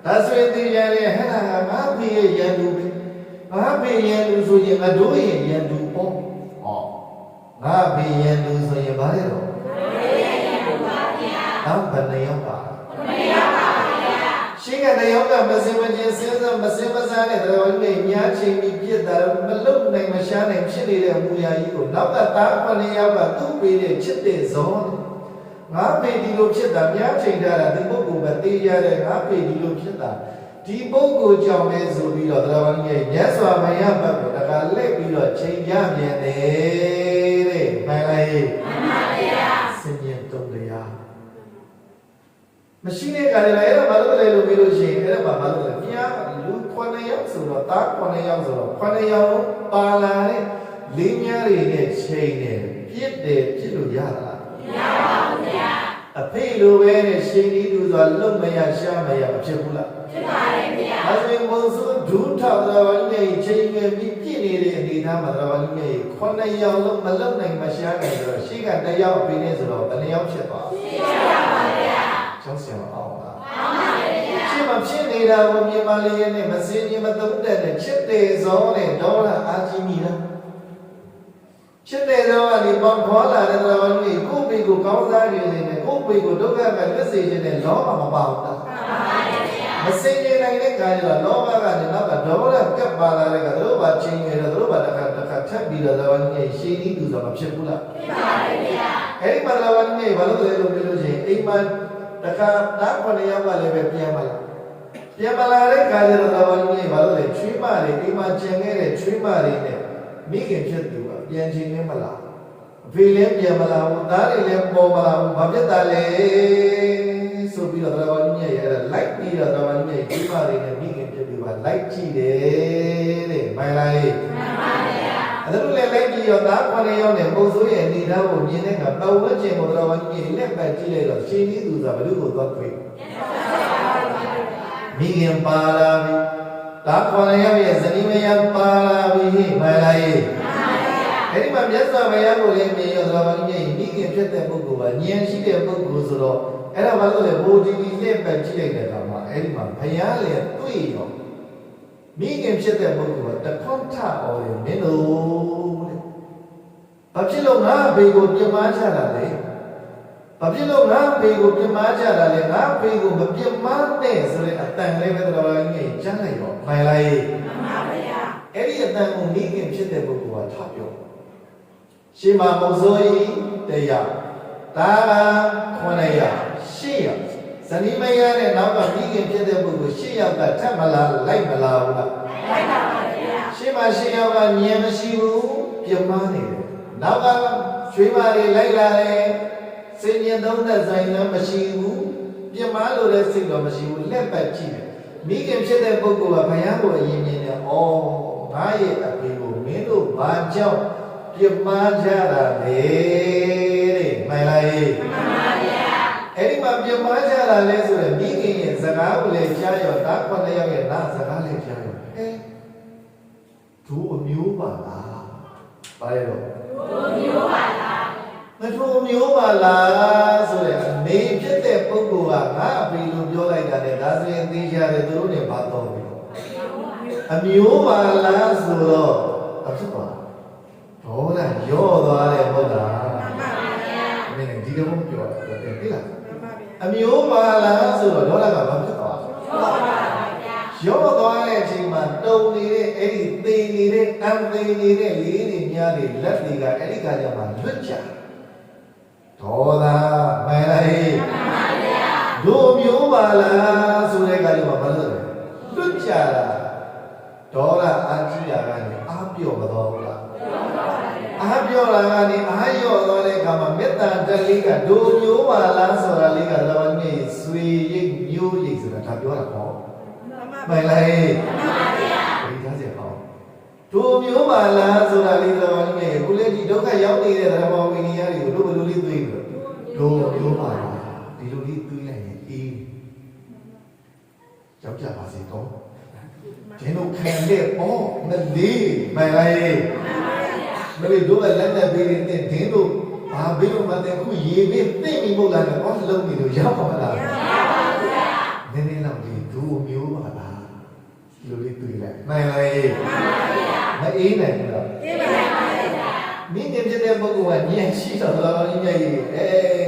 ဒါဆိုရင်သိကြတယ်ဟဲ့လားငါဖေရဲ့ရန်သူပဲငါဖေရန်သူဆိုရင်အတို့ရဲ့ရန်သူပေါ့ဟောငါဖေရန်သူဆိုရင်ဘာလဲတော့နောက်ဘယ်နှယောက်ပါရှိကတယောက်ကမစင်မချင်းစဉ်းစားမစင်မစားတဲ့တော်ကြီးညာချင်းပြီးပြစ်တာမလုံနိုင်မရှားနိုင်ဖြစ်နေတဲ့အမူအရာကြီးကိုနောက်ကသား9ယောက်ကသူ့ပေးတဲ့ချစ်တဲ့ဇောငါဖေဒီလိုဖြစ်တာများချိန်ထားတာဒီပုဂ္ဂိုလ်ပဲသိရတဲ့ငါဖေဒီလိုဖြစ်တာဒီပုဂ္ဂိုလ်ကြောင့်ပဲဆိုပြီးတော့တော်ကြီးမြတ်စွာဘုရားဘက်ကိုတခါလက်ပြီးတော့ချိန်ပြပြန်တယ်တဲ့မှန်လားမှန်ပါဗျာစင်ញံတုံးတရားမရှိတဲ့ခါကျတော့အဲ့ဒါဘာလို့လဲလို့ပြောလို့ရှိရင်အဲ့ဒါဘာလို့လဲမြားလူ9ယောက်ဆိုတော့တား9ယောက်ဆိုတော့9ယောက်ပါလာတဲ့လေးများတွေနဲ့ချိန်တယ်ပြစ်တယ်ပြစ်လို့ရတာမရပါဘူးဗျာအဖေလိုပဲနဲ့ရှင်ဒီသူဆိုတာလုံမရရှာမရမဖြစ်ဘူးလားဖြစ်ပါတယ်ဗျာဒါဆိုရင်ဘုံစုဒူးထောက်တော်ဘာကြီးနဲ့ချိန်ငယ်ပြီးပြစ်နေတဲ့အနေအထားမှာတော်ဘာကြီးနဲ့9ယောက်လုံးမလုံနိုင်မရှာနိုင်ဆိုတော့ရှိက1ယောက်အဖေနဲ့ဆိုတော့ဘယ်နှယောက်ဖြစ်သွားဖြစ်ပါပါဗျာကျောင်းဆရာအောင်လားအောင်ပါဗျာချစ်မဖြစ်နေတာကိုမြင်ပါလေရဲ့နဲ့မစင်းချင်းမသုံးတဲ့နဲ့ချစ်တဲ့ဇောနဲ့ဒေါ်လာအာကြီးမိလားချစ်တဲ့ဇောကနေပေါခေါ်လာတဲ့တော်ကြီးကိုယ့်မိကိုကောင်းစားနေတယ်နဲ့ကိုယ့်မိကိုဒုက္ခကလွတ်စေခြင်းနဲ့လောဘမပါဘူးလားမှန်ပါဗျာမစင်းချင်းနိုင်တဲ့ခါကျတော့လောဘကနေနောက်ကဒေါ်လာကပ်ပါလာတဲ့ကတို့ဘာချင်းနေတော့တို့ဘာတစ်ခါထပ်ပြီးတော့တော်ကြီးရှင်းပြီးသူဆိုမဖြစ်ဘူးလားဖြစ်ပါဗျာအဲ့ဒီမှာတော်ကြီးဘာလို့လဲလို့ပြောလို့ရှိရင်အိမ်မှာတခါတား9ယောက်ကလည်းပဲပြန်မလာတဲ့ခါကျတော့တော်ကြီးဘာလို့လဲချွေးမတွေအိမ်မှာကျန်ခဲ့တဲ့ချွေးမတွေနဲ့မိခင်ဖြစ်သူကပြန်ချင်းနဲ့မလာအဖေလည်းပြန်မလာဘူးသားတွေလည်းပေါ်မလာဘူးဘာဖြစ်တာလဲဆိုပြီးတော့တော်ကြီးရဲ့အဲ့ဒါလိုက်ပြီးတော့တော်ကြီးရဲ့ချွေးမတွေနဲ့မိခင်ဖြစ်သူကလိုက်ကြည့်တယ်တဲ့မှန်လားမှန်ပါဗျာအဲ့ဒါလည်းလိုက်ကြည့်ရောသား9ယောက်နဲ့ပုံစိုးရဲ့အနေသားကိုမြင်တဲ့အခါပတ်ဝန်းကျင်ကိုတော်ကြီးလက်ပတ်ကြည့်လိုက်တော့ရှင်ကြီးသူဆိုတာဘယ်လိုကိုသွားတွေ့မိခင်ပါလာပြီသား9ယောက်ရဲ့ဇနီးမယားပါလာပြီမှန်လားမှန်ပါဗျာအဲ့ဒီမှာမြတ်စွာဘုရားကိုလည်းမြင်ရောတော်ကြီးမိခင်ဖြစ်တဲ့ပုဂ္ဂိုလ်ကဉာဏ်ရှိတဲ့ပုဂ္ဂိုလ်ဆိုတော့အဲ့ဒါဘာလို့လဲဘိုးဒီလက်ပတ်ကြည့်လိုက်တဲ့အခါမှာအဲ့ဒီမှာဘုရားလည်းတွေ့ရောမိခင်ဖြစ်တဲ့ပုဂ္ဂိုလ်ကတခွန်းထအော်ရင်မင်းတို့တဲ့ဘာဖြစ်လို့ငါအဖေကိုပြမချတာလဲဘာဖြစ်လို့ငါအဖေကိုပြမချတာလဲငါအဖေကိုမပြမနဲ့ဆိုတဲ့အတန်လေးပဲတော်ကြီးကြားလိုက်တော့မှန်လားမှန်ပါဗျာအဲ့ဒီအတန်ကိုမိခင်ဖြစ်တဲ့ပုဂ္ဂိုလ်ကထပြောရှေးမှာမုံစိုးကြီးတရားဒါက9ယောက်10ယောက်ဇနီးမယားနဲ့နောက်ကမိခင်ဖြစ်တဲ့ပုဂ္ဂိုလ်10ယောက်ကထပ်မလားလိုက်မလားဟုတ်လားလိုက်ပါပါဗျာရှေ့မှာ10ယောက်ကဉာဏ်မရှိဘူးပြမနေတယ်နောက်ကရွှေမာတွေလိုက်လာတယ်စင်ញံသုံးသက်ဆိုင်လည်းမရှိဘူးပြမလို့လည်းစိတ်တော့မရှိဘူးလက်ပတ်ကြည့်တယ်မိခင်ဖြစ်တဲ့ပုဂ္ဂိုလ်ကဘုရားကိုအရင်မြင်တယ်ဩငါရဲ့အဖေကိုမင်းတို့ဘာကြောင့်ပြမကြတာလဲတဲ့မှန်လားမှန်ပါဗျာအဲ့ဒီမှာပြမကြတာလဲဆိုရင်မိခင်ရဲ့စကားကိုလည်းကြားရောတာ9ယောက်ရဲ့နာစကားလည်းကြားရောဒူအမျိုးပါလားဘာလဲတော့ဒူအမျိုးပါလားမဒူအမျိုးပါလားဆိုရင်နေဖြစ်တဲ့ပုဂ္ဂိုလ်ကငါအဖေလိုပြောလိုက်တာနဲ့ဒါဆိုရင်သိကြတယ်သူတို့နဲ့ဘာတော့ပြီအမျိုးပါလားဆိုတော့အဖြစ်ပါဒေါ်လာရော့သွားတယ်ဟုတ်လားမှန်ပါဗျာမင်းဒီလိုပြောတယ်သိလားအမျိုးပါလားဆိုတော့ဒေါ်လာကဘာဖြစ်သွားရော့သွားတဲ့အချိန်မှာတုံနေတဲ့အဲ့ဒီသေနေတဲ့အံသေနေတဲ့လေးတွေများတွေလက်တွေကအဲ့ဒီကကြမှာလွတ်ကြဒေါ်လာမှန်လားမှန်ပါဗျာတို့မျိုးပါလားဆိုတဲ့ကကြမှာဘာလို့လဲလွတ်ကြတာဒေါ်လာအာကြည့်တာကနေအားပြော့မတော်ဘူးလားအားပြောတာကနေအားရော့သွားတဲ့အခါမှာမေတ္တာတက်လေးကဒိုမျိုးပါလားဆိုတာလေးကတော့နေဆွေရိတ်မျိုးရိတ်ဆိုတာဒါပြောတာပေါ့မှန်လားမှန်ပါဗျာဒီသားစီပေါ့ဒိုမျိုးပါလားဆိုတာလေးတော့နေခုလေဒီဒုက္ခရောက်နေတဲ့ဓမ္မဝိနည်းတွေကိုတို့ဘယ်လိုလေးသိပြီးဒိုမျိုးပါလားဒီလိုလေးသိလိုက်ရင်အေးကြောက်ကြပါစေတော့ဒီလိုခံတဲ့ပေါ့မလေးမှန်လားမလေးတို့ကလက်နဲ့ပေးနေတဲ့ဒင်းတို့ ဘယ်လိုမှတဲ့ခုရေမေးသိမိမို့လားကောလုံးနေလို့ရောက်ပါမလားနည်းနည်းတော့ဒီဒူမျိုးပါလားလူလေးတွေ့လိုက်နိုင်လားမအေးနိုင်ဘူးလားအေးပါပါမင်းတင်တဲ့ပုဂ္ဂိုလ်ကညံ့ရှိတော့တော်တော်ကြီးမြတ်ကြီး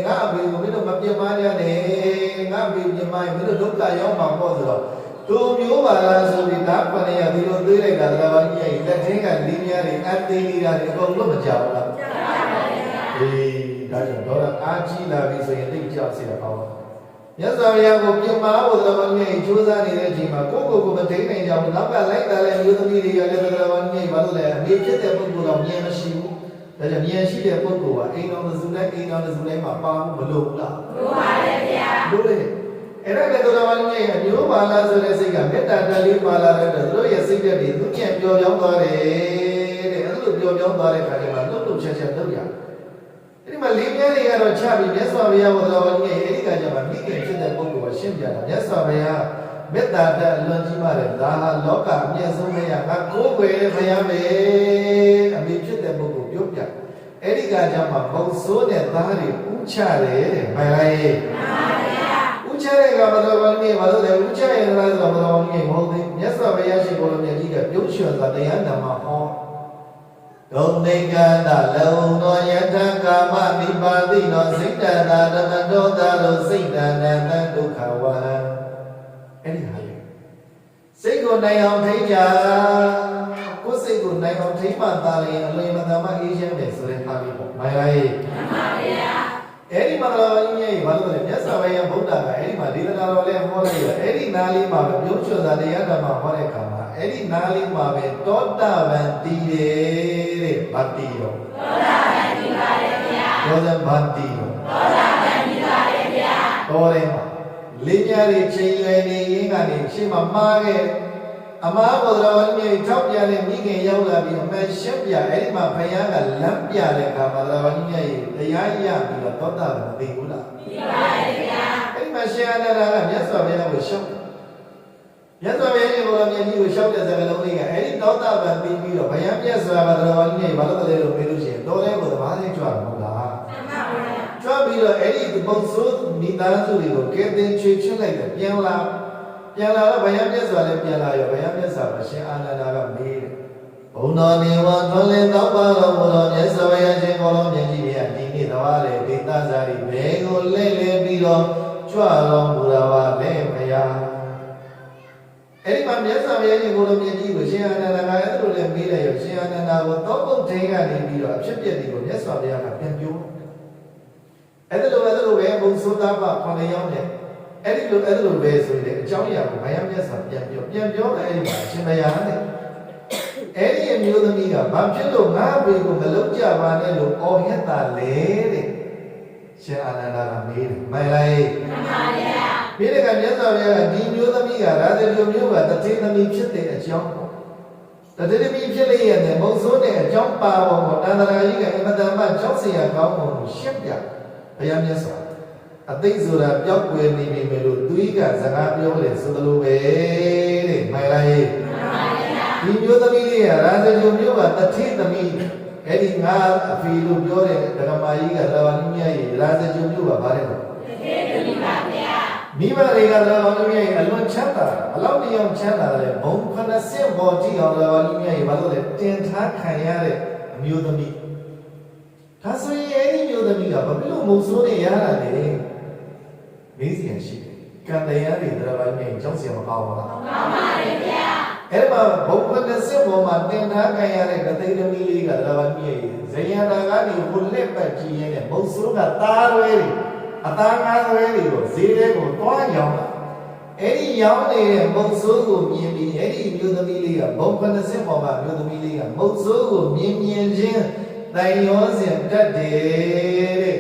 ငါအဖေကိုမင်းတို့မပြတ်မရနဲ့ငါအဖေပြတ်မရင်မင်းတို့ဒုက္ခရောက်မှာပေါ့ဆိုတော့ဒူမျိုးပါလားဆိုပြီးဒါပဏိယဒီလိုတွေးလိုက်တာတော်တော်ကြီးမြတ်ကြီးလက်ထင်းကလင်းများတွေအသေးလေးတွေအကုန်လုံးမကြောက်လားကြောက်ပါပါအေးဒါကြောင့်တော့အားကြီးလာပြီဆိုရင်သိကြောက်စီတာပေါ့မြတ်စွာဘုရားကိုပြမဖို့တော်တော်ကြီးကြိုးစားနေတဲ့အချိန်မှာကိုမထိန်နိုင်ကြဘူးနောက်ကလိုက်တာလည်းမျိုးသမီးတွေကလည်းတော်တော်ကြီးဘာလို့လဲအမေဖြစ်တဲ့ပုဂ္ဂိုလ်တော့ဉာဏ်မရှိဘူးဒါကြောင့်ဉာဏ်ရှိတဲ့ပုဂ္ဂိုလ်ကအိမ်တော်စုတိုင်းမှာပါမှုမလို့ဘူးလားလို့ပါတယ်ဗျာလို့လေအဲ့ဒါလည်းတော်တော်ကြီးအမျိုးပါလားဆိုတဲ့စိတ်ကမေတ္တာတက်လေးပါလာတဲ့သူတို့ရဲ့စိတ်တွေသူပြန်ပျော်ပြောင်းသွားတယ်တဲ့အဲ့လိုပျော်ပြောင်းသွားတဲ့ခါကျမှလှုပ်ချက်လုပ်ရအဲ့ဒီမှာလေးမြဲတွေကတော့ချပြီးမြတ်စွာဘုရားဘုရားကြီးရဲ့အဲ့ဒီကကြမှာမိခင်ဖြစ်တဲ့ပုဂ္ဂိုလ်ကရှင်းပြတာမြတ်စွာဘုရားမေတ္တာတက်လွန်ကြီးပါတယ်ဒါဟာလောကအမြတ်ဆုံးမရငါကိုယ်ွယ်ဘုရားပဲအမိဖြစ်တဲ့ပုဂ္ဂိုလ်ပြောပြအဲ့ဒီကကြမှာဘုံဆိုးတဲ့သားတွေဥချတယ်တဲ့မှန်လားမှန်ပါဗျာဥချတဲ့ကဘုရားကြီးဘာလို့လဲဥချရင်လားဆိုတော့ဘုရားကြီးမဟုတ်သေးမြတ်စွာဘုရားရှိခိုးလို့မြတ်ကြီးကပြုံးချွန်သာတရားဓမ္မဟောဒုံနေကတလုံတော်ယထကာမမိပါတိတော်စိတ်တတာဓမ္မတောတာလို့စိတ်တဏ္ဍဒုက္ခဝံအဲ့ဒီဟာလေစိတ်ကိုနိုင်အောင်ထိကြကိုယ်စိတ်ကိုနိုင်အောင်ထိမှသာရင်အလွန်မတမအေးချမ်းတယ်ဆိုတဲ့ဟာလေးပေါ့မှန်လားမှန်ပါဗျာအဲ့ဒီမှာတော်ကြီးရဲ့ဘာလို့လဲမြတ်စွာဘုရားဗုဒ္ဓကအဲ့ဒီမှာဒေသနာတော်လည်းဟောလိုက်ရအဲ့ဒီနားလေးမှာပဲပြုံးချွတ်တာတရားဓမ္မဟောတဲ့အခါမှာအဲ့ဒီနားလေးမှာပဲတောတာပန်တည်တယ်တဲ့ဗတ္တိရောတောတာပန်တည်ပါတယ်ဗျာတောတာပန်တည်ရောတောတာပန်တည်ပါတယ်ဗျာတော်တယ်မှာလင်းများတွေချိန်ရွယ်နေရင်းကနေရှင်းမှာမှားခဲ့အမားဘုရားကြီးထောက်ပြတဲ့မိခင်ရောက်လာပြီးအမှန်ရှင်းပြအဲ့ဒီမှာဘုရားကလမ်းပြတဲ့အခါမှာဘုရားကြီးတရားရပြီးတော့တောတာပန်မသိဘူးလားသိပါတယ်ဗျာအဲ့ဒီမှာရှင်အနန္ဒာကမြတ်စွာဘုရားကိုရှောက်မြတ်စွာဘုရားရှင်ကိုယ်တော်မြတ်ကြီးကိုရှောက်တဲ့စကားလုံးလေးကအဲ့ဒီတောတာပန်ပြီးတော့ဘုရားမြတ်စွာဘုရားကြီးဘာလို့လဲလို့မေးလို့ရှိရင်တော်တဲ့ကိုသမားလေးကြွားမဟုတ်လားမှန်ပါဗျာကြွားပြီးတော့အဲ့ဒီဘုံဆိုးမိသားစုတွေကိုကဲတင်ချွေချွတ်လိုက်တယ်ပြန်လာတော့ဘုရားမြတ်စွာလည်းပြန်လာရောဘုရားမြတ်စွာကရှင်အာနန္ဒာကမေးတယ်ဘုံတော်နေဝထွန်းလင်းတော့ပါတော်မူတော်မြတ်စွာဘုရားရှင်ကိုယ်တော်မြတ်ကြီးရဲ့ဒီနေ့တော်လေဒေသစာရီဘယ်ကိုလဲပြီးတော့ကြွတော်မူတာပါလဲဘုရားအဲ့ဒီမှာမြတ်စွာဘုရားရှင်ကိုယ်တော်မြတ်ကြီးကိုရှင်အာနန္ဒာကအဲ့လိုလည်းမေးလိုက်ရောရှင်အာနန္ဒာကိုတောပုတ်ထိန်ကနေပြီးတော့အဖြစ်ပြက်တွေကိုမြတ်စွာဘုရားကပြန်ပြောအဲ့လိုပဲဘုံဆိုတာပါ9ယောက်နဲ့အဲ့လိုပဲဆိုရင်အကြောင်းအရာကိုဘုရားမြတ်စွာပြန်ပြောတယ်အဲ့ဒီမှာရှင်ဘုရားနဲ့အဲ့ဒီအမျိုးသမီးကဘာဖြစ်လို့ငါ့ဘေကိုမလုံးကြပါနဲ့လို့အော်ဟစ်တာလေတဲ့ရှင်အာနန္ဒာကမေးတယ်မှန်လားမှန်ပါဗျာမိတဲ့ကမြတ်စွာဘုရားကဒီမျိုးသမီးကရာဇဂုမျိုးကတထေသမီးဖြစ်တဲ့အကြောင်းပေါ့တထေသမီးဖြစ်လျက်နဲ့မုံဆိုးတဲ့အကြောင်းပါပေါ်မှာတန်တရာကြီးကအမတန်မှကြောက်စရာကောင်းပုံကိုရှင်းပြဘုရားမြတ်စွာအသိဆိုတာပျောက်ကွယ်နေပြီမယ်လို့သူကြီးကစကားပြောတယ်ဆိုသလိုပဲတဲ့မှန်လားမှန်ပါဗျာဒီမျိုးသမီးလေးကရာဇဂုမျိုးကတထေသမီးအဲ့ဒီငါအဖေလို့ပြောတဲ့ဓမ္မကြီးကတော်တော်ကြီးရဲ့ရာဇဂုမျိုးကဗါတယ်နော်တထေသမီးပါဗျာမိဘတွေကတော်တော်ကြီးရဲ့အလွန်ချမ်းသာအလောက်တရားချမ်းသာတယ်ဘုံ80ဘောကြည့်အောင်တော်တော်ကြီးရဲ့ဘာလို့လဲတင်ထားခံရတဲ့အမျိုးသမီးဒါဆိုရင်အဲ့ဒီမျိုးသမီးကဘာဖြစ်လို့မုံဆိုးနေရတာလဲမေးစရာရှိတယ်ကံတရားတွေတော်တော်ကြီးကြောက်စရာမကောင်းဘူးလားကောင်းပါလေဗျာအဲ့ဒီမှာဘုံ80ဘောမှာတင်ထားခံရတဲ့ကတိသမီးလေးကတော်တော်ကြီးရဲ့ဇယန္တာကနေဟိုလက်ပတ်ကြည့်ရတဲ့မုံဆိုးကသားရွဲတွေအသားငါးသွဲတွေကိုဈေးထဲကိုတွားရောင်းတာအဲ့ဒီရောင်းနေတဲ့မုံဆိုးကိုမြင်ပြီးအဲ့ဒီမျိုးသမီးလေးကဘုံ80ပေါ်မှာမျိုးသမီးလေးကမုံဆိုးကိုမြင်ချင်းတိုင်ရောစဉ်တက်တယ်တဲ့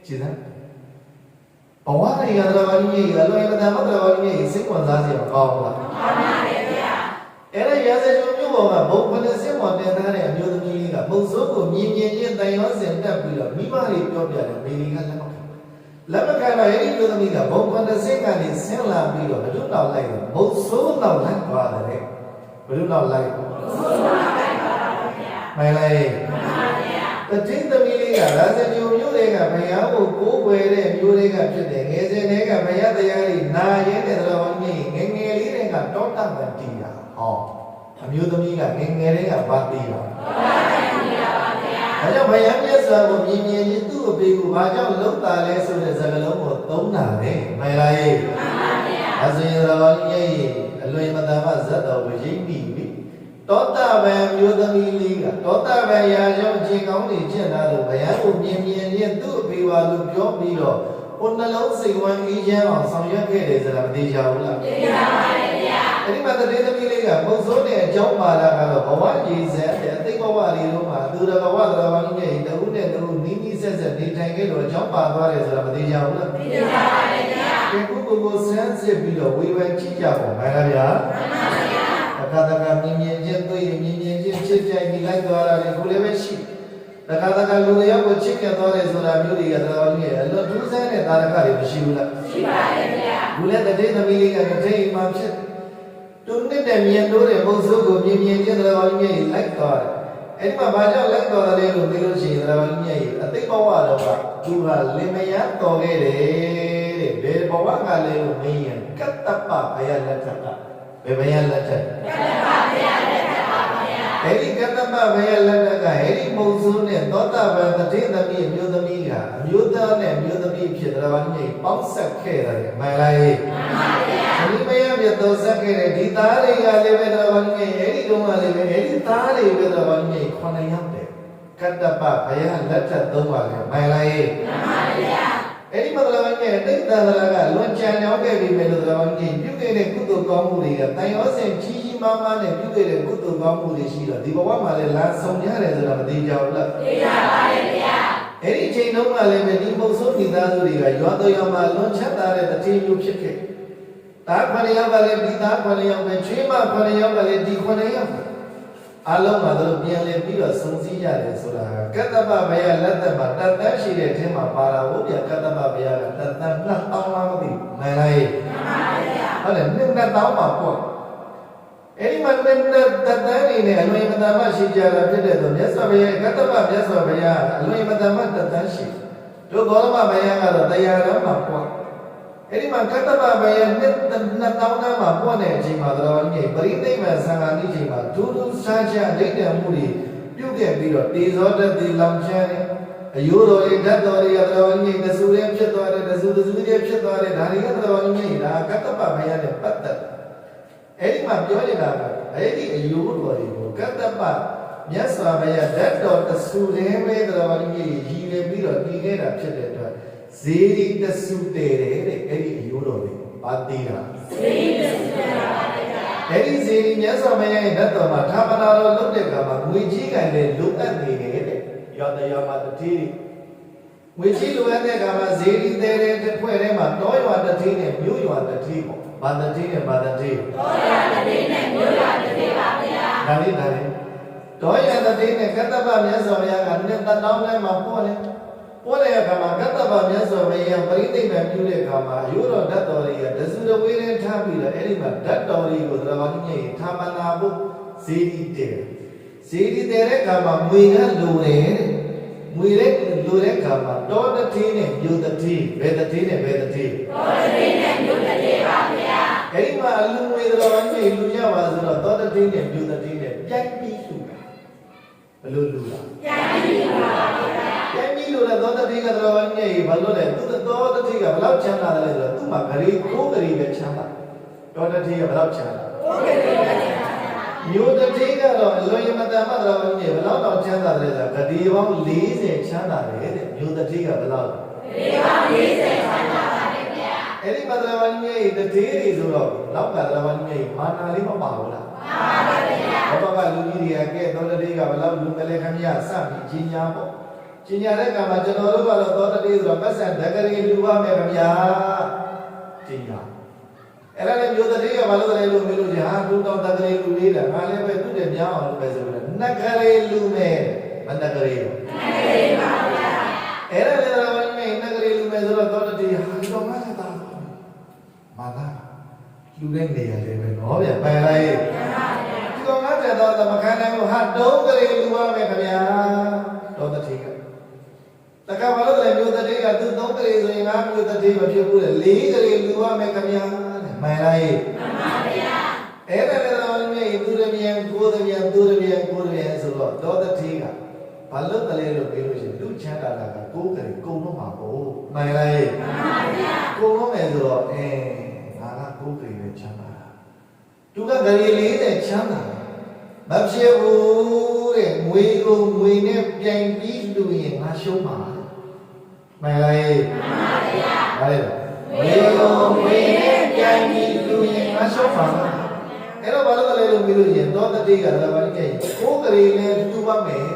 ကြည်စမ်းဘဝရည်တော်ကြီးအလွယ်မတမ်းမတော်ကြီးစိတ်ဝင်စားစရာမကောင်းဘူးလားမှန်ပါတယ်ဗျာအဲ့ဒါရာဇဂုမျိုးပေါ်မှာဘုံ80ပေါ်တင်ထားတဲ့အမျိုးသမီးလေးကမုံဆိုးကိုမြင်ချင်းတိုင်ရောစဉ်တက်ပြီးတော့မိမလေးပြောပြတယ်မိလေးကလက်မခံတော့အဲ့ဒီမျိုးသမီးကဘုံ80ကနေဆင်းလာပြီးတော့ဘယ်လိုနောက်လိုက်လဲဘုံဆိုးနောက်လိုက်သွားတယ်ဘယ်လိုနောက်လိုက်ဘုံဆိုးနောက်လိုက်သွားတာဗျာမှန်လားမှန်ပါဗျာတ တိသမီးလေးကရာဇညိုမျိုးတွေကဘုရားကိုကိုးကွယ်တဲ့မျိုးတွေကဖြစ်တယ်ငယ်စဉ်တွေကဘုရားတရားတွေနာရဲတဲ့တော်ကြီးငယ်ငယ်လေးတွေကတောတမတီးတာဟောအမျိုးသမီးကငယ်ငယ်လေးကဘာတီးတာတောတမတီးတာပါဗျာဒါကြောင့်ဘုရားမြတ်စွာကိုမြင်မြင်ချင်းသူ့အဖေကိုဘာကြောင့်လုံတာလဲဆိုတဲ့စကားလုံးကိုသုံးတာလေမှန်လားရဲ့မှန်ပါဗျာအစဉ်တော်ကြီးရဲ့အလွန်မတန်မှဇတ်တော်ကိုရိပ်မိပြီတောတပံမျိုးသမီးလေးကတောတပံရာကြောင့်ခြေကောင်းတွေကျင့်လာလို့ဘုရားကိုမြင်မြင်ချင်းသူ့အဖေပါလို့ပြောပြီးတော့ကိုယ်နှလုံးစိတ်ဝမ်းအေးချမ်းအောင်ဆောင်ရွက်ခဲ့တယ်ဆိုတာမသိကြဘူးလားသိကြပါရဲ့ဗျာအဲ့ဒီမှာတတိသမီးလေးကပုံစိုးတဲ့အကြောင်းပါလာကတော့ဘဝရည်စဲတဲ့အသိဘဝလေးလုံးမှာသူတော်ဘဝတော်ဘာကြီးရဲ့တခုနဲ့တခုနီးနီးဆက်ဆက်နေထိုင်ခဲ့လို့အကြောင်းပါသွားတယ်ဆိုတာမသိကြဘူးလားသိကြပါရဲ့ဗျာဒီကိုဆန်းစစ်ပြီးတော့ဝေဖန်ကြည့်ကြပါမယ်လားဗျာမှန်ပါဗျာအခါတခါမြင်မြင်ချင်းတွေ့မြင်မြင်ချင်းချစ်ကြိုက်ပြီးလိုက်သွားတာလေကိုလည်းပဲရှိတခါတခါလူတွေရောက်ကိုချစ်ခဲ့သွားတယ်ဆိုတာမျိုးတွေကတော်ကြီးရဲ့အလွန်ထူးဆန်းတဲ့သာရကတွေမရှိဘူးလားရှိပါရဲ့ဗျာဘူးလည်းတတိသမီးလေးကတတိမှဖြစ်သူနှစ်တဲ့မြင်လို့တဲ့ဘုံစိုးကိုမြင်မြင်ချင်းတော်ကြီးရဲ့လိုက်သွားတယ်အဲ့ဒီမှာဘာကြောင့်လိုက်သွားတယ်လို့သိလို့ရှိရင်တော်ကြီးရဲ့အသိဘဝတော့ကသူကလင်မယားတော်ခဲ့တယ်တဲ့ဘယ်ဘဝကလဲလို့မင်းရင်ကတ္တပဘယလက်ထက်ကဘယ်ဘယလက်ထက်ကတ္တပဘယလက်ထက်ပါဗျာအဲ့ဒီကတ္တပဘယလက်ထက်ကအဲ့ဒီပုံစိုးနဲ့သောတာပန်တတိသမီးအမျိုးသမီးကအမျိုးသားနဲ့အမျိုးသမီးဖြစ်တော်ကြီးပေါင်းဆက်ခဲ့တယ်မှန်လားမှန်ပါဗျာဒီမယပြတော်ဆက်ခဲ့တဲ့ဒီသားတွေကလည်းပဲတော်ကြီးအဲ့ဒီတုန်းကလည်းပဲအဲ့ဒီသားတွေပဲတော်ကြီး9ယောက်တယ်ကတ္တပဘယလက်ထက်3ပါလေမှန်လားမှန်ပါဗျာအဲ့ဒီမှာတော်ကြီးတိတ်တန်တရာကလွန်ကြံရောက်ခဲ့ပြီမဲ့လို့တော်ကြီးပြုခဲ့တဲ့ကုသိုလ်ကောင်းမှုတွေကတန်ရောစင်ကြီးကြီးမားမားနဲ့ပြုခဲ့တဲ့ကုသိုလ်ကောင်းမှုတွေရှိတော့ဒီဘဝမှာလည်းလာဆောင်ရတယ်ဆိုတာမသိကြဘူးလားသိကြပါရဲ့ဗျာအဲ့ဒီချိန်တုန်းကလည်းပဲဒီမုတ်ဆိုးမိသားစုတွေကရွာတော်ရွာမှာလွန်ချမ်းသာတဲ့တတိမျိုးဖြစ်ခဲ့တာခဏရောက်ကလည်းဒီသားခဏရောက်ပဲချွေးမခဏရောက်ကလည်းဒီခဏရောက်အလုံးမှာတို့ပြန်လဲပြီးတော့စုံစည်းရတယ်ဆိုတာကတ္တပဘယလက်သက်မှာတတ်တန်းရှိတဲ့အထင်းမှာပါတာဟုတ်ပြကတ္တပဘယကတတ်တန်း2000လားမသိဘူးမှန်လားမှန်ပါဗျာဟုတ်တယ်2000မှာပေါ့အဲ့ဒီမှာတတ်တန်းနေနဲ့အလွန်မတန်မှရှိကြတာဖြစ်တဲ့တော့မြတ်စွာဘုရားကတ္တပမြတ်စွာဘုရားအလွန်မတန်မှတတ်တန်းရှိတို့ဘောရမဘုရားကတော့တရားတော်မှာပေါ့အဲ့ဒီမှာကတ္တပဘယ2000တန်းမှာပေါ့တဲ့အချိန်မှာတော်ကြီးပရိနိဗ္ဗာန်ဆံဃာတိချိန်မှာဒုဒုစာချဒိဋ္ဌံမှုတွေပြုတ်ခဲ့ပြီးတော့တေဇောတတိလောင်ချမ်းတယ်အယိုးတော်တွေဓာတ်တော်တွေတော်ကြီးတဆူရဲဖြစ်သွားတယ်တဆူရဲဖြစ်သွားတယ်ဒါတွေကတော်ကြီးဒါကတ္တပဘယနဲ့ပတ်သက်အဲ့ဒီမှာပြောနေတာကအဲ့ဒီအယိုးတော်တွေကိုကတ္တပမြတ်စွာဘုရားဓာတ်တော်တဆူရဲပဲတော်ကြီးရည်ရပြီးတော့တည်ခဲ့တာဖြစ်တဲ့အတွက်ဇေရီတဆုတဲတဲ့အဲ့ဒီအယိုးတော်တွေပါသေးတာဇေရီတဆုတဲပါဗျာအဲ့ဒီဇေရီမြတ်စွာဘုရားရဲ့ဓာတ်တော်မှာဌာပနာတော်လုပ်တဲ့အခါမှာငွေကြီးကလည်းလိုအပ်နေတယ်တဲ့ရောတရားမှာတတိငွေကြီးလိုအပ်တဲ့အခါမှာဇေရီတဲတဲ့ဖွဲ့ထဲမှာတောရွာတတိနဲ့မြို့ရွာတတိပေါ့ဘာတတိနဲ့ဘာတတိတောရွာတတိနဲ့မြို့ရွာတတိပါဗျာဒါလေးတောရွာတတိနဲ့ကတ္တပမြတ်စွာဘုရားက2000ထဲမှာပေါ့လေပေါ်တဲ့အခါမှာကတ္တပမြတ်စွာဘုရားပရိနိဗ္ဗာန်ပြုတဲ့အခါမှာအယုတော်ဓာတ်တော်တွေကတဆူတဝေးနဲ့ထားပြီးတော့အဲ့ဒီမှာဓာတ်တော်တွေကိုသရဝတိကြီးထာမနာဖို့ဇေဒီတဲ့အခါမှာမွေကလိုတယ်မွေတဲ့လိုတဲ့အခါမှာတောတတိနဲ့မြို့တတိဘယ်တတိနဲ့ဘယ်တတိတောတတိနဲ့မြို့တတိပါဗျာအဲ့ဒီမှာအလူငွေသရဝတိလူရပါဆိုတော့တောတတိနဲ့မြို့တတိနဲ့ပြိုင်ပြီးလူဘယ်လိုလူလားပြိုင်ပြီးလူပါဗျာပြန်ပြီးလို့လည်းသောတတိကတော်ဘာကြီးဘာလို့လဲသူသောတတိကဘယ်လောက်ချမ်းသာတယ်လဲဆိုတော့သူ့မှာဂရီကိုဂရီပဲချမ်းသာသောတတိကဘယ်လောက်ချမ်းသာကိုဂရီပဲချမ်းသာမြို့တတိကတော့အလွန်ယမတန်မှတော်ဘာကြီးဘယ်လောက်တော့ချမ်းသာတယ်လဲဆိုတော့ဂရီပေါင်း40ချမ်းသာတယ်တဲ့မြို့တတိကဘယ်လောက်ဂရီပေါင်း40ချမ်းသာပါတယ်ဗျာအဲ့ဒီမှာတော်ဘာကြီးတတိတွေဆိုတော့နောက်ကတော်ဘာကြီးမာနာလေးမပါဘူးလားမှန်ပါဗျာဘောကလူကြီးတွေကကဲသောတတိကဘယ်လောက်လူကလေးခမရစပြီးကြီးညာပေါ့ကျင်ညာတဲ့ကံမှာကျွန်တော်တို့ကတော့သောတတိဆိုတော့ပတ်စံဓကရီလူပါမယ်ခင်ဗျာကျင်ညာအဲ့ဒါလည်းမျိုးတတိကဘာလို့လဲလို့မေးလို့ကြီးဟာသူတောင်ဓကရီလူလေးတယ်ငါလည်းပဲသူ့တဲ့များအောင်လုပ်ပဲဆိုတော့နဂရီလူမယ်မနဂရီရောနဂရီပါဗျာအဲ့ဒါလည်းတော့မင်းနဂရီလူမယ်ဆိုတော့သောတတိဟာဒီတော့မှလည်းတာမာနာလူတဲ့နေရာလေးပဲနော်ဗျပန်လိုက်ဒီတော့ငါတဲ့တော့မခံနိုင်ဘူးဟာတုံးကလေးလူပါမယ်ခင်ဗျာသောတတိက မျိုးတတိမဖြစ်ဘူးလေလေးကလေးလူရမယ်ခင်ဗျာမှန်လားအဲ့ဒါလည်းတော့မြေသူရမြန်ကိုရမြန်သူရမြန်ကိုရမြန်ဆိုတော့ဒေါသတိကဘာလို့တလဲလို့ပြောလို့ရှိရင်လူချမ်းသာတာကကိုယ်ကလေးကုံတော့မှာပေါ့မှန်လားကုံတော့မယ်ဆိုတော့ငါကကိုယ်ကလေးပဲချမ်းသာတာသူကကလေးလေးနဲ့ချမ်းသာမဖြစ်ဘူးတဲ့ငွေကိုငွေနဲ့ပြိုင်ပြီးလူရင်ငါရှုံးမှာမှန်လားမှန်ပါဗျာငွေကိုငွေနဲ့ပြိုင်ပြီးလူရင်ငါရှုံးမှာအဲ့တော့ဘာလို့လဲလို့ပြောလို့ရင်သောတတိကလည်းဘာလို့လဲကိုယ်ကလေးနဲ့တူပါမယ်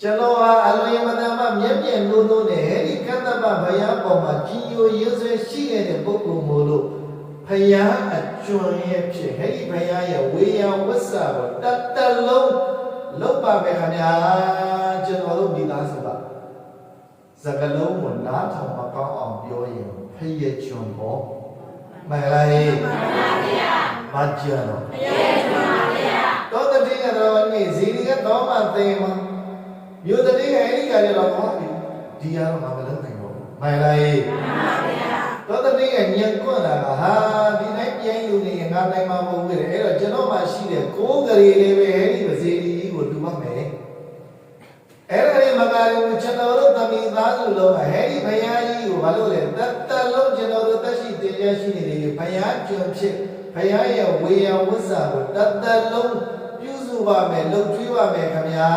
ကျွန်တော်ဟာအလွန်မတန်မှမျက်မြင်လို့လို့နဲ့အဲ့ဒီကတ္တပဘယပေါ်မှာကြီးညိုရေးဆွဲရှိနေတဲ့ပုဂ္ဂိုလ်မို့လို့ဖယားအကျွမ်းရဲ့ဖြစ်ဟဲ့ဒီဖယားရဲ့ဝေယဝဆာကိုတတ်တလုံးလောက်ပါမယ်ခင်ဗျာကျွန်တော်တို့မိသားစုပါစကလုံးကိုနားထောင်မကောင်းအောင်ပြောရင်ဖယားကျွန်းပေါ့မှန်လားမှန်ပါဗျာမကြတော့ဖယားကျွန်းပါဗျာတော့တတိကတော့နေဇီဒီကတော့မသိမှာမြို့တတိကအဲ့ဒီကလည်းတော့ဟောဒီကတော့ငါမလုပ်နိုင်တော့မှန်လားမှန်ပါဗျာတော့တတိကညံကွက်လာတာဟာဒီတိုင်းပြိုင်လူနေငါနိုင်မှာမဟုတ်ဘူးလေအဲ့တော့ကျွန်တော်မှရှိတဲ့ကိုးကလေးလေးပဲအဲ့ဒီပစီဒီကိုတူမှမယ်အဲ့ဒါလေးမကလည်းကျွန်တော်တို့တမိသားစုလုံးဟဲ့ဒီဘုရားကြီးကိုဘာလို့လဲတလုံးကျွန်တော်တို့တက်ရှိတင်ရရှိနေတယ်ဘုရားကျွန်းဖြစ်ဘုရားရဲ့ဝေယဝဆာကိုတလုံးပြုစုပါမယ်လှုပ်ကျွေးပါမယ်ခင်ဗျာ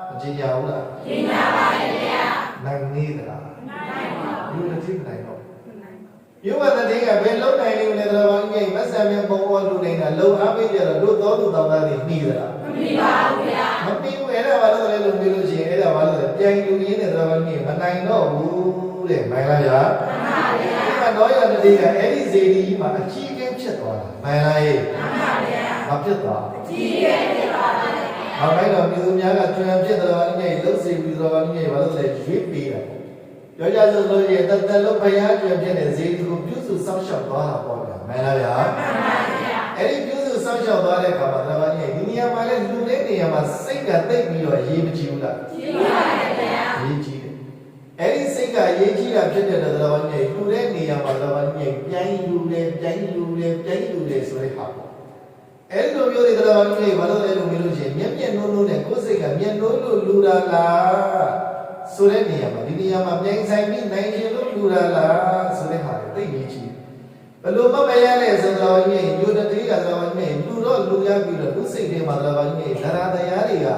မကြည်ရဘူးလားကြည်ရပါရဲ့ဗျာနိုင်နေသလားနိုင်ပါဘူးလူတစ်ထိနိုင်တော့ယုဝတတိကဘယ်လုံနိုင်နေလဲတော်ဘာကြီးမဆံမြန်ပုံပေါ်လူနေတာလုံအားပေးကြတော့တို့တော်သူတော်သားတွေနှီးသလားမနှီးပါဘူးဗျာမနှီးဘူးအဲ့ဒါဘာလို့လဲလို့ပြောလို့ရှိရင်အဲ့ဒါဘာလို့လဲပြိုင်လူရင်းနဲ့တော်ဘာကြီးမနိုင်တော့ဘူးတဲ့မှန်လားဗျာမှန်ပါဗျာဒီမှာတော့ရတတိကအဲ့ဒီဇေဒီကြီးမှာအကြီးကဲဖြစ်သွားတာမှန်လားမှန်ပါဗျာမဖြစ်သွားအကြီးကဲဖြစ်သွားတယ်။ဘာလို့လဲပြည်သူများကကျွမ်းဖြစ်တော်ဘာကြီးလှုပ်စီပြီးတော်ဘာကြီးဘာလို့လဲရွေးပေးတာပြောကြဆိုလို့ရင်တလုံးဘုရားကျွမ်းဖြစ်တဲ့ဇေဒီကိုပြုစုစောင့်ရှောက်သွားတာပေါ့ဗျာမှန်လားဗျာမှန်ပါဗျာအဲ့ဒီပြုစုစောင့်ရှောက်သွားတဲ့အခါမှာတော်ဘာကြီးဒီနေရာမှာလဲလူတဲ့နေရာမှာစိတ်ကသိပ်ပြီးတော့ရေးမကြည့်ဘူးလားကြည့်ပါတယ်ဗျာရေးကြည့်တယ်အဲ့ဒီစိတ်ကရေးကြည့်တာဖြစ်တဲ့တော်ဘာကြီးလူတဲ့နေရာမှာတော်ဘာကြီးပြိုင်းလူတယ်ပြိုင်းလူတယ်ပြိုင်းလူတယ်ဆိုတဲ့ဟာပေါ့အဲ့လိုမျိုးတွေတော်ဘာကြီးဘာလို့လဲလို့ပြောလို့ရှိရင်မျက်မျက်နှိုးနှိုးနဲ့ကိုယ်စိတ်ကမျက်နှိုးလို့လူတာလားဆိုတဲ့နေရာမှာဒီနေရာမှာပြိုင်ဆိုင်ပြီးနိုင်ခြင်းလို့လူတာလားဆိုတဲ့ဟာတွေသိရေးကြည့်ဘယ်လိုမှမရလဲဆိုတော့ညညိုတတိကဆိုတော့ညလူတော့လူရပြီးတော့သူစိတ်ထဲမှာတော်ဘာကြီးဒရာတရားတွေက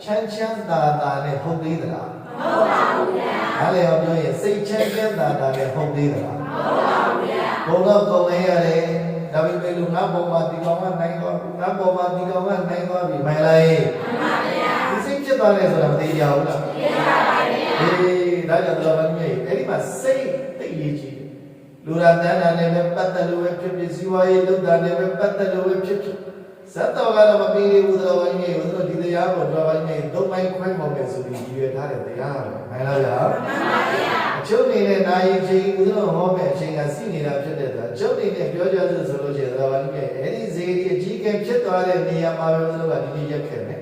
ချမ်းချမ်းသာသာနဲ့ဟုတ်သေးသလားမဟုတ်ပါဘူးဗျာအဲ့လေပြောရင်စိတ်ချမ်းချမ်းသာသာနဲ့ဟုတ်သေးသလားမဟုတ်ပါဘူးဗျာဘုံတော့ကုန်လဲရတယ်ဒါပေမဲ့လူငါပုံမှာဒီကောင်ကနိုင်သွားပြီငါပုံမှာဒီကောင်ကနိုင်သွားပြီမှန်လားမှန်ပါဗျာဒီစိတ်ဖြစ်သွားတယ်ဆိုတာမသိကြဘူးလားသိပါပါဗျာအေးဒါကြောင့်တော်ဘာကြီးအဲ့ဒီမှာစိတ်သိရေးကြည့်လူရတန်းတာနဲ့ပဲပတ်သက်လို့ပဲဖြစ်ဖြစ်စီဝါရေးလုပ်တာနဲ့ပဲပတ်သက်လို့ပဲဖြစ်ဖြစ်ဇတ်တော်ကတော့မပြီးသေးဘူးတော်ဘာကြီးကိုတို့ဒီတရားကိုတော်ဘာကြီးသုံးပိုင်းခွဲပေါ်မယ်ဆိုပြီးရည်ရွယ်ထားတဲ့တရားပဲမှန်လားဗျာမှန်ပါဗျာအချုပ်နေတဲ့နာယီချိန်ဦးတို့ဟောမဲ့အချိန်ကစီနေတာဖြစ်တဲ့အတွက်အချုပ်နေတဲ့ပြောကြဆိုလို့ရှိရင်တော်ဘာကြီးအဲ့ဒီဇေဒီအကြီးကဲဖြစ်သွားတဲ့နေရာမှာပဲဦးတို့ကဒီနေ့ရက်ခဲ့တယ်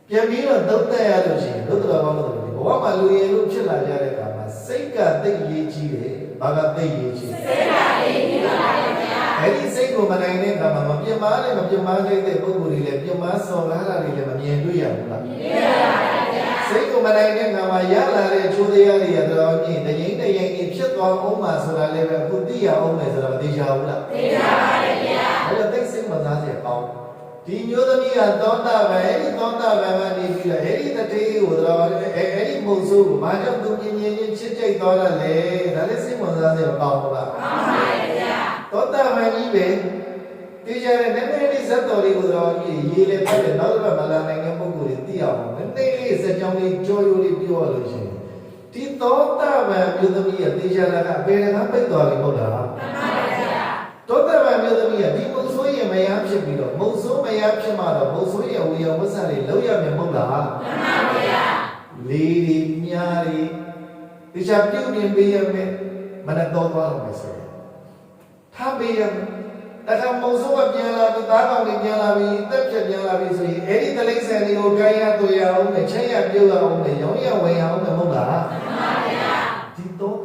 ပြန်ပြီးတော့သုံးသက်ရလို့ရှိရင်တို့တော်ဘာလို့ဘဝမှာလူရည်လို့ဖြစ်လာကြတဲ့အခါမှာစိတ်ကသိရေးကြီးတယ်ဘာကသိရေးကြီးစိတ်ကရေးကြီးပါဗျာအဲ့ဒီစိတ်ကိုမနိုင်တဲ့အခါမှာမပြတ်မားတဲ့မပြတ်မားတဲ့ပုဂ္ဂိုလ်တွေလည်းပြတ်မားစော်ကားတာတွေလည်းမမြင်တွေ့ရဘူးလားမြင်ရပါဗျာစိတ်ကိုမနိုင်တဲ့အခါမှာရလာတဲ့ချိုးတရားတွေကတော့မြင်တရင်တရင်ကြီးဖြစ်သွားအောင်မှဆိုတာလည်းပဲအခုသိရအောင်မယ်ဆိုတာမသိကြဘူးလားသိကြပါဗျာအဲ့တော့သိစိတ်မသားစေကောင်းဒီမျိုးသမီးကသောတာပန်အဲ့ဒီသောတာပန်ကနေပြီးတော့အဲ့ဒီတတိကိုတော့အဲ့ဒီမုံဆိုးကိုဘာကြောင့်သူမြင်ချင်းချစ်ကြိုက်သွားတာလဲဒါလည်းစိတ်ဝင်စားစရာကောင်းဘူးလားကောင်းပါရဲ့ဗျာသောတာပန်ကြီးပဲဒီကြတဲ့နည်းနည်းလေးဇတ်တော်လေးကိုတော့ရေးလေပြတယ်နောက်တော့မလာနိုင်တဲ့ပုဂ္ဂိုလ်တွေသိအောင်နည်းနည်းလေးစကြောင်းလေးကြောရိုးလေးပြောလို့ရှိရင်ဒီသောတာပန်မျိုးသမီးရဲ့တေချာလာကအပေကပိတ်သွားပြီဟုတ်လားမှန်ပါဗျာသောတာပန်မျိုးသမီးရဲ့ဒီမုံဆိုးရင်မရဖြစ်ပြီးတော့မုံဆိုးမရဖြစ်မှတော့မုံဆိုးရဲ့ဝေယဝဆတွေလောက်ရမယ်မဟုတ်လားမှန်ပါဗျာလေးဒီမြားဒီတေချာပြုတ်နေပေးရမယ်မနဲ့တော့သွားလို့မယ်ဆိုရင်ထားပေးရမယ်တခါမုံဆိုးကပြန်လာပြီးသားကောင်တွေပြန်လာပြီးတက်ပြပြန်လာပြီးဆိုရင်အဲ့ဒီတလိမ့်ဆန်တွေကိုကိုင်းရသွေးရအောင်နဲ့ချက်ရပြုတ်ရအောင်နဲ့ရောင်းရဝယ်ရအောင်နဲ့မဟုတ်လားမှန်ပါဗျ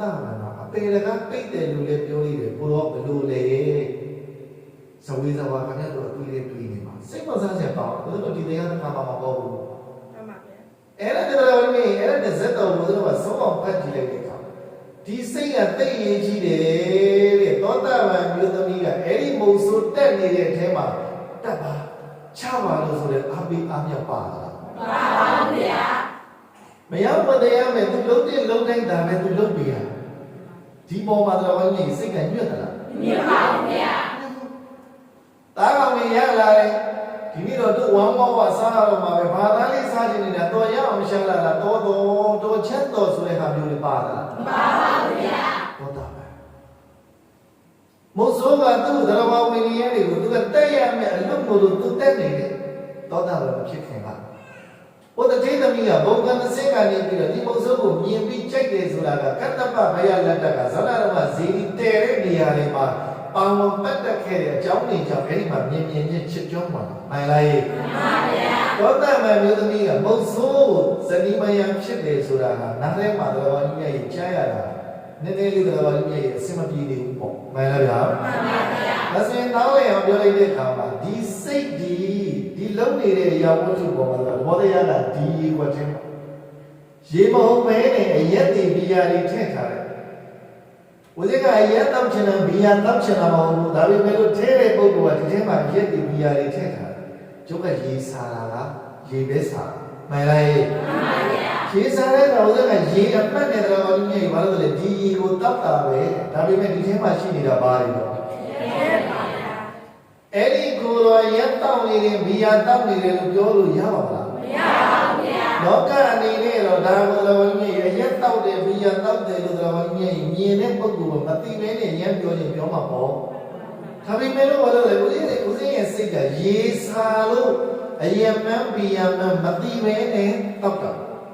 တာမှာအပေရကပိတ်တယ်လို့လည်းပြောနေတယ်ကိုတော့ဘလို့လဲဇဝေဇဝါခင်ဗျားတို့အတွေ့နေမှာစိတ်မဆန်းစရာပေါ့ဘယ်လိုဒီတရားတစ်ခါမှမပေါ့ဘူးအဲ့ဒါတော်မင်းအဲ့ဒါဇက်တော်ဘုရားကဆုံးအောင်ဖတ်ကြည့်လိုက်တဲ့အခါဒီစိတ်ကတိတ်ရေးကြီးတယ်တဲ့သောတာပန်မျိုးသမီးကအဲ့ဒီမုံဆိုးတက်နေတဲ့အထဲမှာတက်ပါချပါလို့ဆိုတဲ့အာပိအာမြတ်ပါလားပါပါဗျာမရောက်မတရားမဲ့သူလုံးတဲ့လုံးတိုင်းဒါနဲ့သူလုံးပြရဒီပေါ်မှာတော်မင်းစိတ်ကညွတ်သလားညွတ်ပါဗျာတားကောင်ကြီးရလာတယ်ဒီနေ့တော့သူဝမ်းမောဝစားရတော့မှာပဲဘာသာလေးစားချင်နေတာတော်ရအောင်ရှာလာတာတော်ချက်တော်ဆိုတဲ့ဟာမျိုးတွေပါလားမပါပါဘူးဗျာဟုတ်တာပဲမို့ဆိုကသူ့သရဝဝိနည်းတွေကိုသူကတက်ရမယ်အလုပ်ကိုသူတက်နေတယ်တောတာပဲမဖြစ်ခင်ကဘုဒ္ဓတိသမီးကဘုံကံစင်ကနေပြီးတော့ဒီမို့ဆိုကိုမြင်ပြီးကြိုက်တယ်ဆိုတာကကတ္တပဘယလက်တကဇလရမဇီတိတဲတဲ့နေရာတွေမှာပါဝင်ပတ်သက်ခဲ့တဲ့အကြောင်းတွေကြောင့်အဲဒီမှာမြင်ချင်းချစ်ကျွမ်းမှာမှန်လားမှန်ပါဗျာသောတာပန်မျိုးသမီးကမုတ်ဆိုးဇနီးမယံဖြစ်တယ်ဆိုတာကနားထဲမှာတော်တော်ကြီးရဲ့ကြားရတာနည်းနည်းလေးတော်တော်ကြီးရဲ့အစမပြေနေဘူးပေါ့မှန်လားဗျာမှန်ပါဗျာဒါဆိုရင်နောက်လည်းအောင်ပြောလိုက်တဲ့အခါမှာဒီစိတ်ဒီလုံးနေတဲ့အရာဝတ္ထုပေါ်မှာဘောတရားကဒီကွက်ချင်းရေမဟုတ်မဲနဲ့အရက်တွေဘီယာတွေထည့်ထားတယ်ဝိဇ္ဇကအရက်တောက်ချင်တယ်ဘီယာတောက်ချင်တာမဟုတ်ဘူးဒါပေမဲ့လို့ထဲတဲ့ပုဂ္ဂိုလ်ကဒီထဲမှာရက်တွေဘီယာတွေထည့်ထားတယ်ကျုပ်ကရေစားတာကရေပဲစားမှန်လားမှန်ပါဗျာရေစားတဲ့ကောင်ကရေအမှတ်နဲ့တော်တော်ကြီးကြီးဘာလို့လဲဒီရေကိုတောက်တာပဲဒါပေမဲ့ဒီထဲမှာရှိနေတာဘာတွေလဲအဲ့ဒီကိုယ်တော်ရက်တောက်နေတယ်ဘီယာတောက်နေတယ်လို့ပြောလို့ရပါမလားမရပါဘူးဗျာလောကအနေနဲ့တော့ဒါကိုယ်တော်ကြီးရဲ့ရက်တောက်တယ်ဘီယာတောက်တယ်လို့တော်ကြီးရဲ့မြင်တဲ့ပုဂ္ဂိုလ်ကမသိမဲနဲ့ရမ်းပြောရင်ပြောမှာပေါ့ဒါပေမဲ့လို့ဘာလို့လဲဦးဇင်းရဲ့စိတ်ကရေစာလို့အယမန်ဘီယာမန်မသိမဲနဲ့တောက်တာ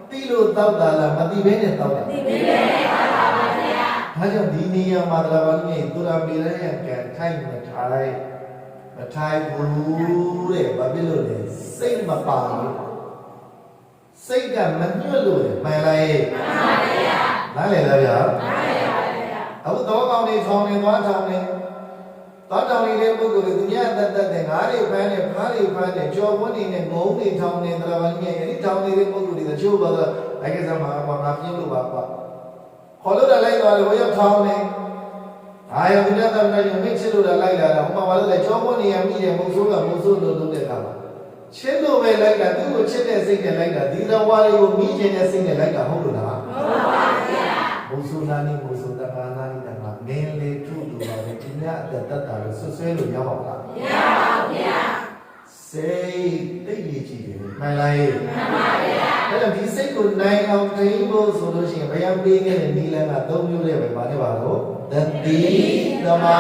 သိလို့တောက်တာလားမသိမဲနဲ့တောက်တာသိမဲနဲ့တောက်တာပါဗျာဒါကြောင့်ဒီနေရာမှာတော်ကြီးသူရမေရရဲ့ကံထိုင်မထိုင်ဘူးတဲ့ဘာဖြစ်လို့လဲစိတ်မပါဘူးစိတ်ကမညွတ်လို့လေမှန်လားရဲ့မှန်ပါဗျာနားလည်လားဗျာနားလည်ပါဗျာအခုတော့ကောင်းနေဆောင်နေသွားဆောင်နေသွားတောင်းနေတဲ့ပုဂ္ဂိုလ်တွေသူများတတ်တဲ့ငါးတွေဖမ်းနေဖားတွေဖမ်းနေကြော်ဝန်းနေနဲ့ငုံနေထောင်းနေတော်ဘာကြီးရဲ့အဲဒီထောင်းနေတဲ့ပုဂ္ဂိုလ်တွေတချို့ဘာသာအဲ့ကိစ္စမှာဘာမှပြင်းလို့ပါကွာခေါ်လို့လိုက်သွားတယ်ဘယ်ရောက်ထောင်းနေအာယုဒ္ဒတမယုံမိချစ်လို့လိုက်လာတာဟိုမှာဘာလို့လဲကြောဝန်းနေရမိတယ်မုံဆိုးကမုံဆိုးလို့လုပ်တဲ့အခါမှာချစ်လို့ပဲလိုက်တာသူ့ကိုချစ်တဲ့စိတ်နဲ့လိုက်တာဒီတော်ဝါတွေကိုမိခြင်းတဲ့စိတ်နဲ့လိုက်တာဟုတ်လို့လားဟုတ်ပါဗျာမုံဆိုးနာနီမုံဆိုးတကာနာနီတကာမင်းလေးထုတူပါပဲဒီညအသက်တတ်တာလို့ဆွဆွဲလို့ရပါမလားမရပါဘူးဗျာစိတ်တိတ်ကြီးကြီးတယ်မှန်လားမှန်ပါဗျာအဲ့တော့ဒီစိတ်ကိုနိုင်အောင်ထိန်းဖို့ဆိုလို့ရှိရင်ဘယ်အောင်ပေးခဲ့တဲ့နီလန်းက၃မျိုးနဲ့ပဲပါတယ်ပါတော့တတိသမာ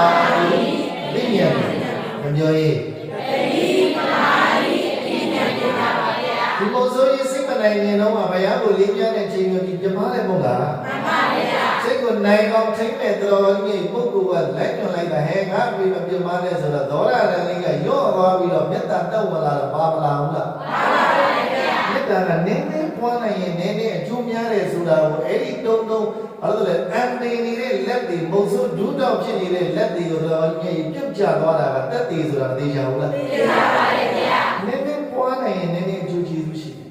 ဓိပညာမပြောရင်တတိသမာဓိပညာပါဗျာဒီမို့ဆိုရင်စိတ်မနိုင်ရင်တော့ဘယ်အောင်ကိုလေးပြတဲ့ချိန်မျိုးကြီးပြမားတယ်မဟုတ်လားမှန်ပါဗျာစိတ်ကိုနိုင်အောင်ထိမ့်မဲ့တော်ကြီးပုဂ္ဂိုလ်ကလိုက်ညွှန်လိုက်တာဟဲ့ငါပြီးမပြမားတဲ့ဆိုတော့ဒေါရရန်လေးကရော့သွားပြီးတော့မေတ္တာတောက်မလာတော့ပါမလာဘူးလားပါပါဗျာမေတ္တာကနည်းနည်းပွားနိုင်ရင်နည်းနည်းအကျိုးများတယ်ဆိုတာကိုအဲ့ဒီတုံဘာလို့လဲအန်နေနေတဲ့လက်တွေမုံဆိုးဒူးတောက်ဖြစ်နေတဲ့လက်တွေကိုတော့ပြုတ်ကျသွားတာကတက်တည်ဆိုတာမသိကြဘူးလားသိကြပါရဲ့ဗျာနည်းနည်းပွားနိုင်ရင်နည်းနည်းအကျိုးကျေးဇူးရှိတယ်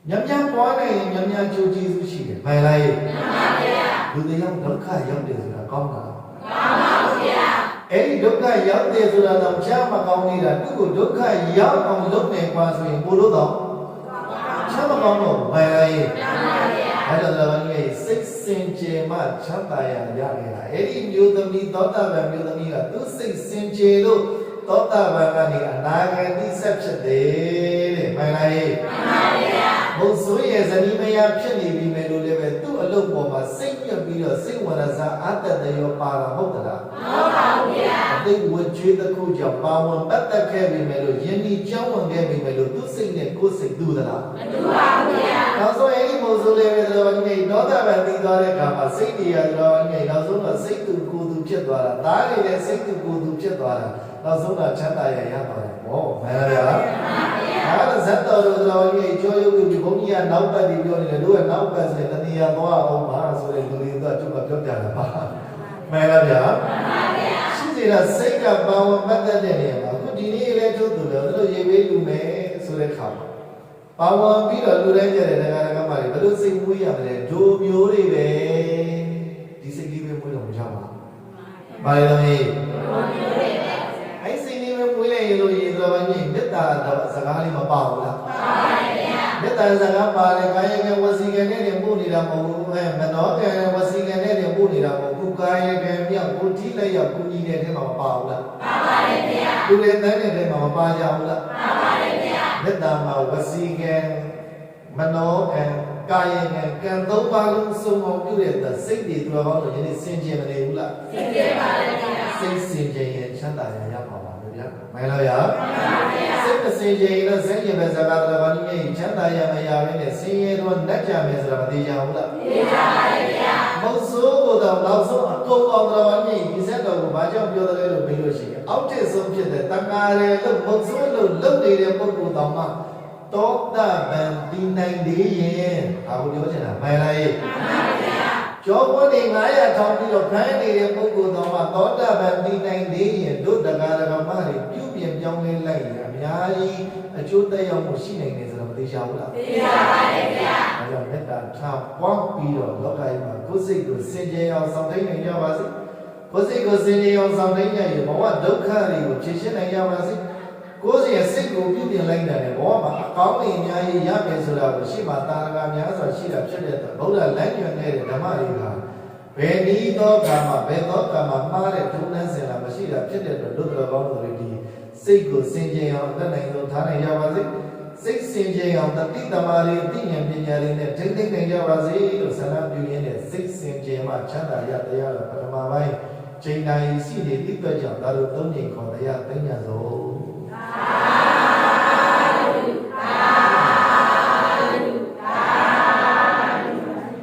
များပွားနိုင်ရင်များအကျိုးကျေးဇူးရှိတယ်မှန်လားရဲ့မှန်ပါဗျာလူတွေရောက်ဒုက္ခရောက်တယ်ဆိုတာကောင်းတာကောင်းပါဘူးဗျာအဲ့ဒီဒုက္ခရောက်တယ်ဆိုတာတော့ကြားမကောင်းနေတာသူ့ကိုဒုက္ခရောက်အောင်လုပ်နေပါဆိုရင်ပို့လို့တော့ချမ်းမကောင်းတော့မှန်လားရဲ့မှန်ပါဗျာအဲ့တော့လည်းဒီစိတ်စင်ကြယ်မှချမ်းသာရနေတာအဲ့ဒီမျိုးသမီးသောတာပန်မျိုးသမီးကသူစိတ်စင်ကြယ်လို့သောတာပန်ကနေအနာဂတ်ဆက်ဖြစ်တယ်တဲ့မှန်လားရဲ့မှန်ပါဗျာဘုဆိုးရဲ့ဇနီးမယားဖြစ်နေပြီမယ်လို့လည်းပဲသူ့အလုပ်ပေါ်မှာစိတ်ညစ်ပြီးတော့စိတ်ဝရဇာအတ္တတရောပါတာဟုတ်သလားဟုတ်ပါဘူးဗျာအသိဝကျွေးတစ်ခုကြောင့်ပါဝင်ပတ်သက်ခဲ့ပြီမယ်လို့ယဉ်ဒီကြောင်းဝင်ခဲ့ပြီမယ်လို့သူ့စိတ်နဲ့ကိုယ်စိတ်တူသလားမတူပါဘူးဗျာနောက်ဆုံးအဲ့ဒီဘုဆိုးလေးပဲတော်ကြီးဒေါသပဲပြီးသွားတဲ့အခါမှာစိတ်တရားတော်ကြီးနောက်ဆုံးတော့စိတ်တူကိုယ်တူဖြစ်သွားတာဒါတွေလည်းစိတ်တူကိုယ်တူဖြစ်သွားတာနောက်ဆုံးတော့ချမ်းသာရရပါတယ်ဟောမှန်ပါဗျာ ဇတ်တော်တို့တော်ကြီးကြောရုပ်ကိုဘုန်းကြီးကနောက်ပတ်ပြီးပြောနေတယ်တို့ကနောက်ပတ်ဆိုရင်တဏှာသွားအောင်ပါဆိုတဲ့လူတွေတော့သူကပြောပြတာပါမှန်လားဗျာရှိသေးတာစိတ်ကပါဝင်ပတ်သက်တဲ့နေရာမှာအခုဒီနေ့လည်းတို့သူလည်းတို့ရေပေးလူမယ်ဆိုတဲ့ခါမှာပါဝင်ပြီးတော့လူတိုင်းကြတဲ့ငါကမှလည်းဘယ်လိုစိတ်မွေးရမလဲဒိုမျိုးတွေပဲဒီစိတ်ကြီးပဲမွေးတော့မကြပါဘူးဘာလဲတော့ဟဲ့အဲ့စိတ်ကြီးပဲမွေးလိုက်ရလို့ရေတော်ဘာကြီးမေတ္တာစကားလေးမပါဘူးလားပါပါဗျာမေတ္တာစကားပါတယ်ကာယကဝစီကနဲ့နေပို့နေတာမဟုတ်ဘူးမနောကဝစီကနဲ့နေပို့နေတာမဟုတ်ဘူးကာယကမြောက်ကိုထိလိုက်ရောက်ကိုကြီးတဲ့ထဲမှာမပါဘူးလားပါပါတယ်ဗျာသူလည်းတန်းတဲ့ထဲမှာမပါကြဘူးလားပါပါတယ်ဗျာမေတ္တာမှာဝစီကမနောကာယကံသုံးပါးလုံးစုံအောင်ပြုတဲ့စိတ်တွေသူတော်ကောင်းတို့ယနေ့စင်ကြယ်မနေဘူးလားစင်ကြယ်ပါလေဗျာစိတ်စင်ကြယ်ရင်ချမ်းသာရပါပါမယ်ဗျာမှန်လားဗျာမှန်ပါဗျာစိတ်မစင်ကြယ်ရင်တော့စင်ကြယ်ပဲစကားတော်ဘာလို့မြင်ချမ်းသာရမရဘဲနဲ့ဆင်းရဲတော့နှက်ကြမယ်ဆိုတာမသိကြဘူးလားသိကြပါလေဗျာမဟုတ်ဆိုးတော့နောက်ဆုံးအကုန်အောင်တော်ဘာမြင်ဒီစက်တော်ကိုဘာကြောင့်ပြောတယ်လို့ပြောလို့ရှိရင်အောက်ထစ်ဆုံးဖြစ်တဲ့တဏှာတွေလို့မဟုတ်ဆိုးလို့လုံနေတဲ့ပုဂ္ဂိုလ်တော်မှာတောတဗံဒီနိုင်သေးရင်ဘာကိုပြောချင်တာမှန်လားရဲ့မှန်ပါဗျာကျော်ပွင့်နေ900ထောင်ပြီးတော့ခိုင်းနေတဲ့ပုဂ္ဂိုလ်တော်မှာတောတဗံဒီနိုင်သေးရင်တို့တရားဓမ္မတွေပြုပြင်ပြောင်းလဲလိုက်ရင်အများကြီးအကျိုးသက်ရောက်မှုရှိနိုင်တယ်ဆိုတော့မသိချဘူးလားသိပါပါတယ်ဗျာအဲကြောင့်မေတ္တာထားပွားပြီးတော့လောကကြီးမှာကိုယ်စိတ်ကိုစင်ကြယ်အောင်ဆောင်သိနိုင်ကြပါစေကိုယ်စိတ်ကိုစင်ကြယ်အောင်ဆောင်သိနိုင်ရင်ဘဝဒုက္ခတွေကိုဖြေရှင်းနိုင်ကြပါစေကိုယ်စီရဲ့စိတ်ကိုပြုပြင်လိုက်တယ်ဘောမှာအကောင်းတွေအများကြီးရမယ်ဆိုတာကိုရှိမှတာရကများစွာရှိတာဖြစ်တဲ့ဗုဒ္ဓလမ်းညွှန်တဲ့ဓမ္မတွေကဘယ်နည်းသောကံမှာဘယ်သောကံမှာမှားတဲ့ထုံးတမ်းစင်လာမရှိတာဖြစ်တဲ့အတွက်ဒုက္ခကောင်းတွေဒီစိတ်ကိုစင်ကြယ်အောင်တတ်နိုင်ဆုံးထားနိုင်ကြပါစေစိတ်စင်ကြယ်အောင်တတိတမာရီအသိဉာဏ်ပညာလေးနဲ့ထိမ့်သိမ့်နိုင်ကြပါစေလို့ဆန္ဒပြုရင်းနဲ့စိတ်စင်ကြယ်မှချမ်းသာရတရားတော်ပထမပိုင်းချိန်တိုင်းရှိနေတိအတွက်ကြောင့်ဒါတို့သုံးချိန်ခေါ်တရားသိဉာဏ်ဆုံး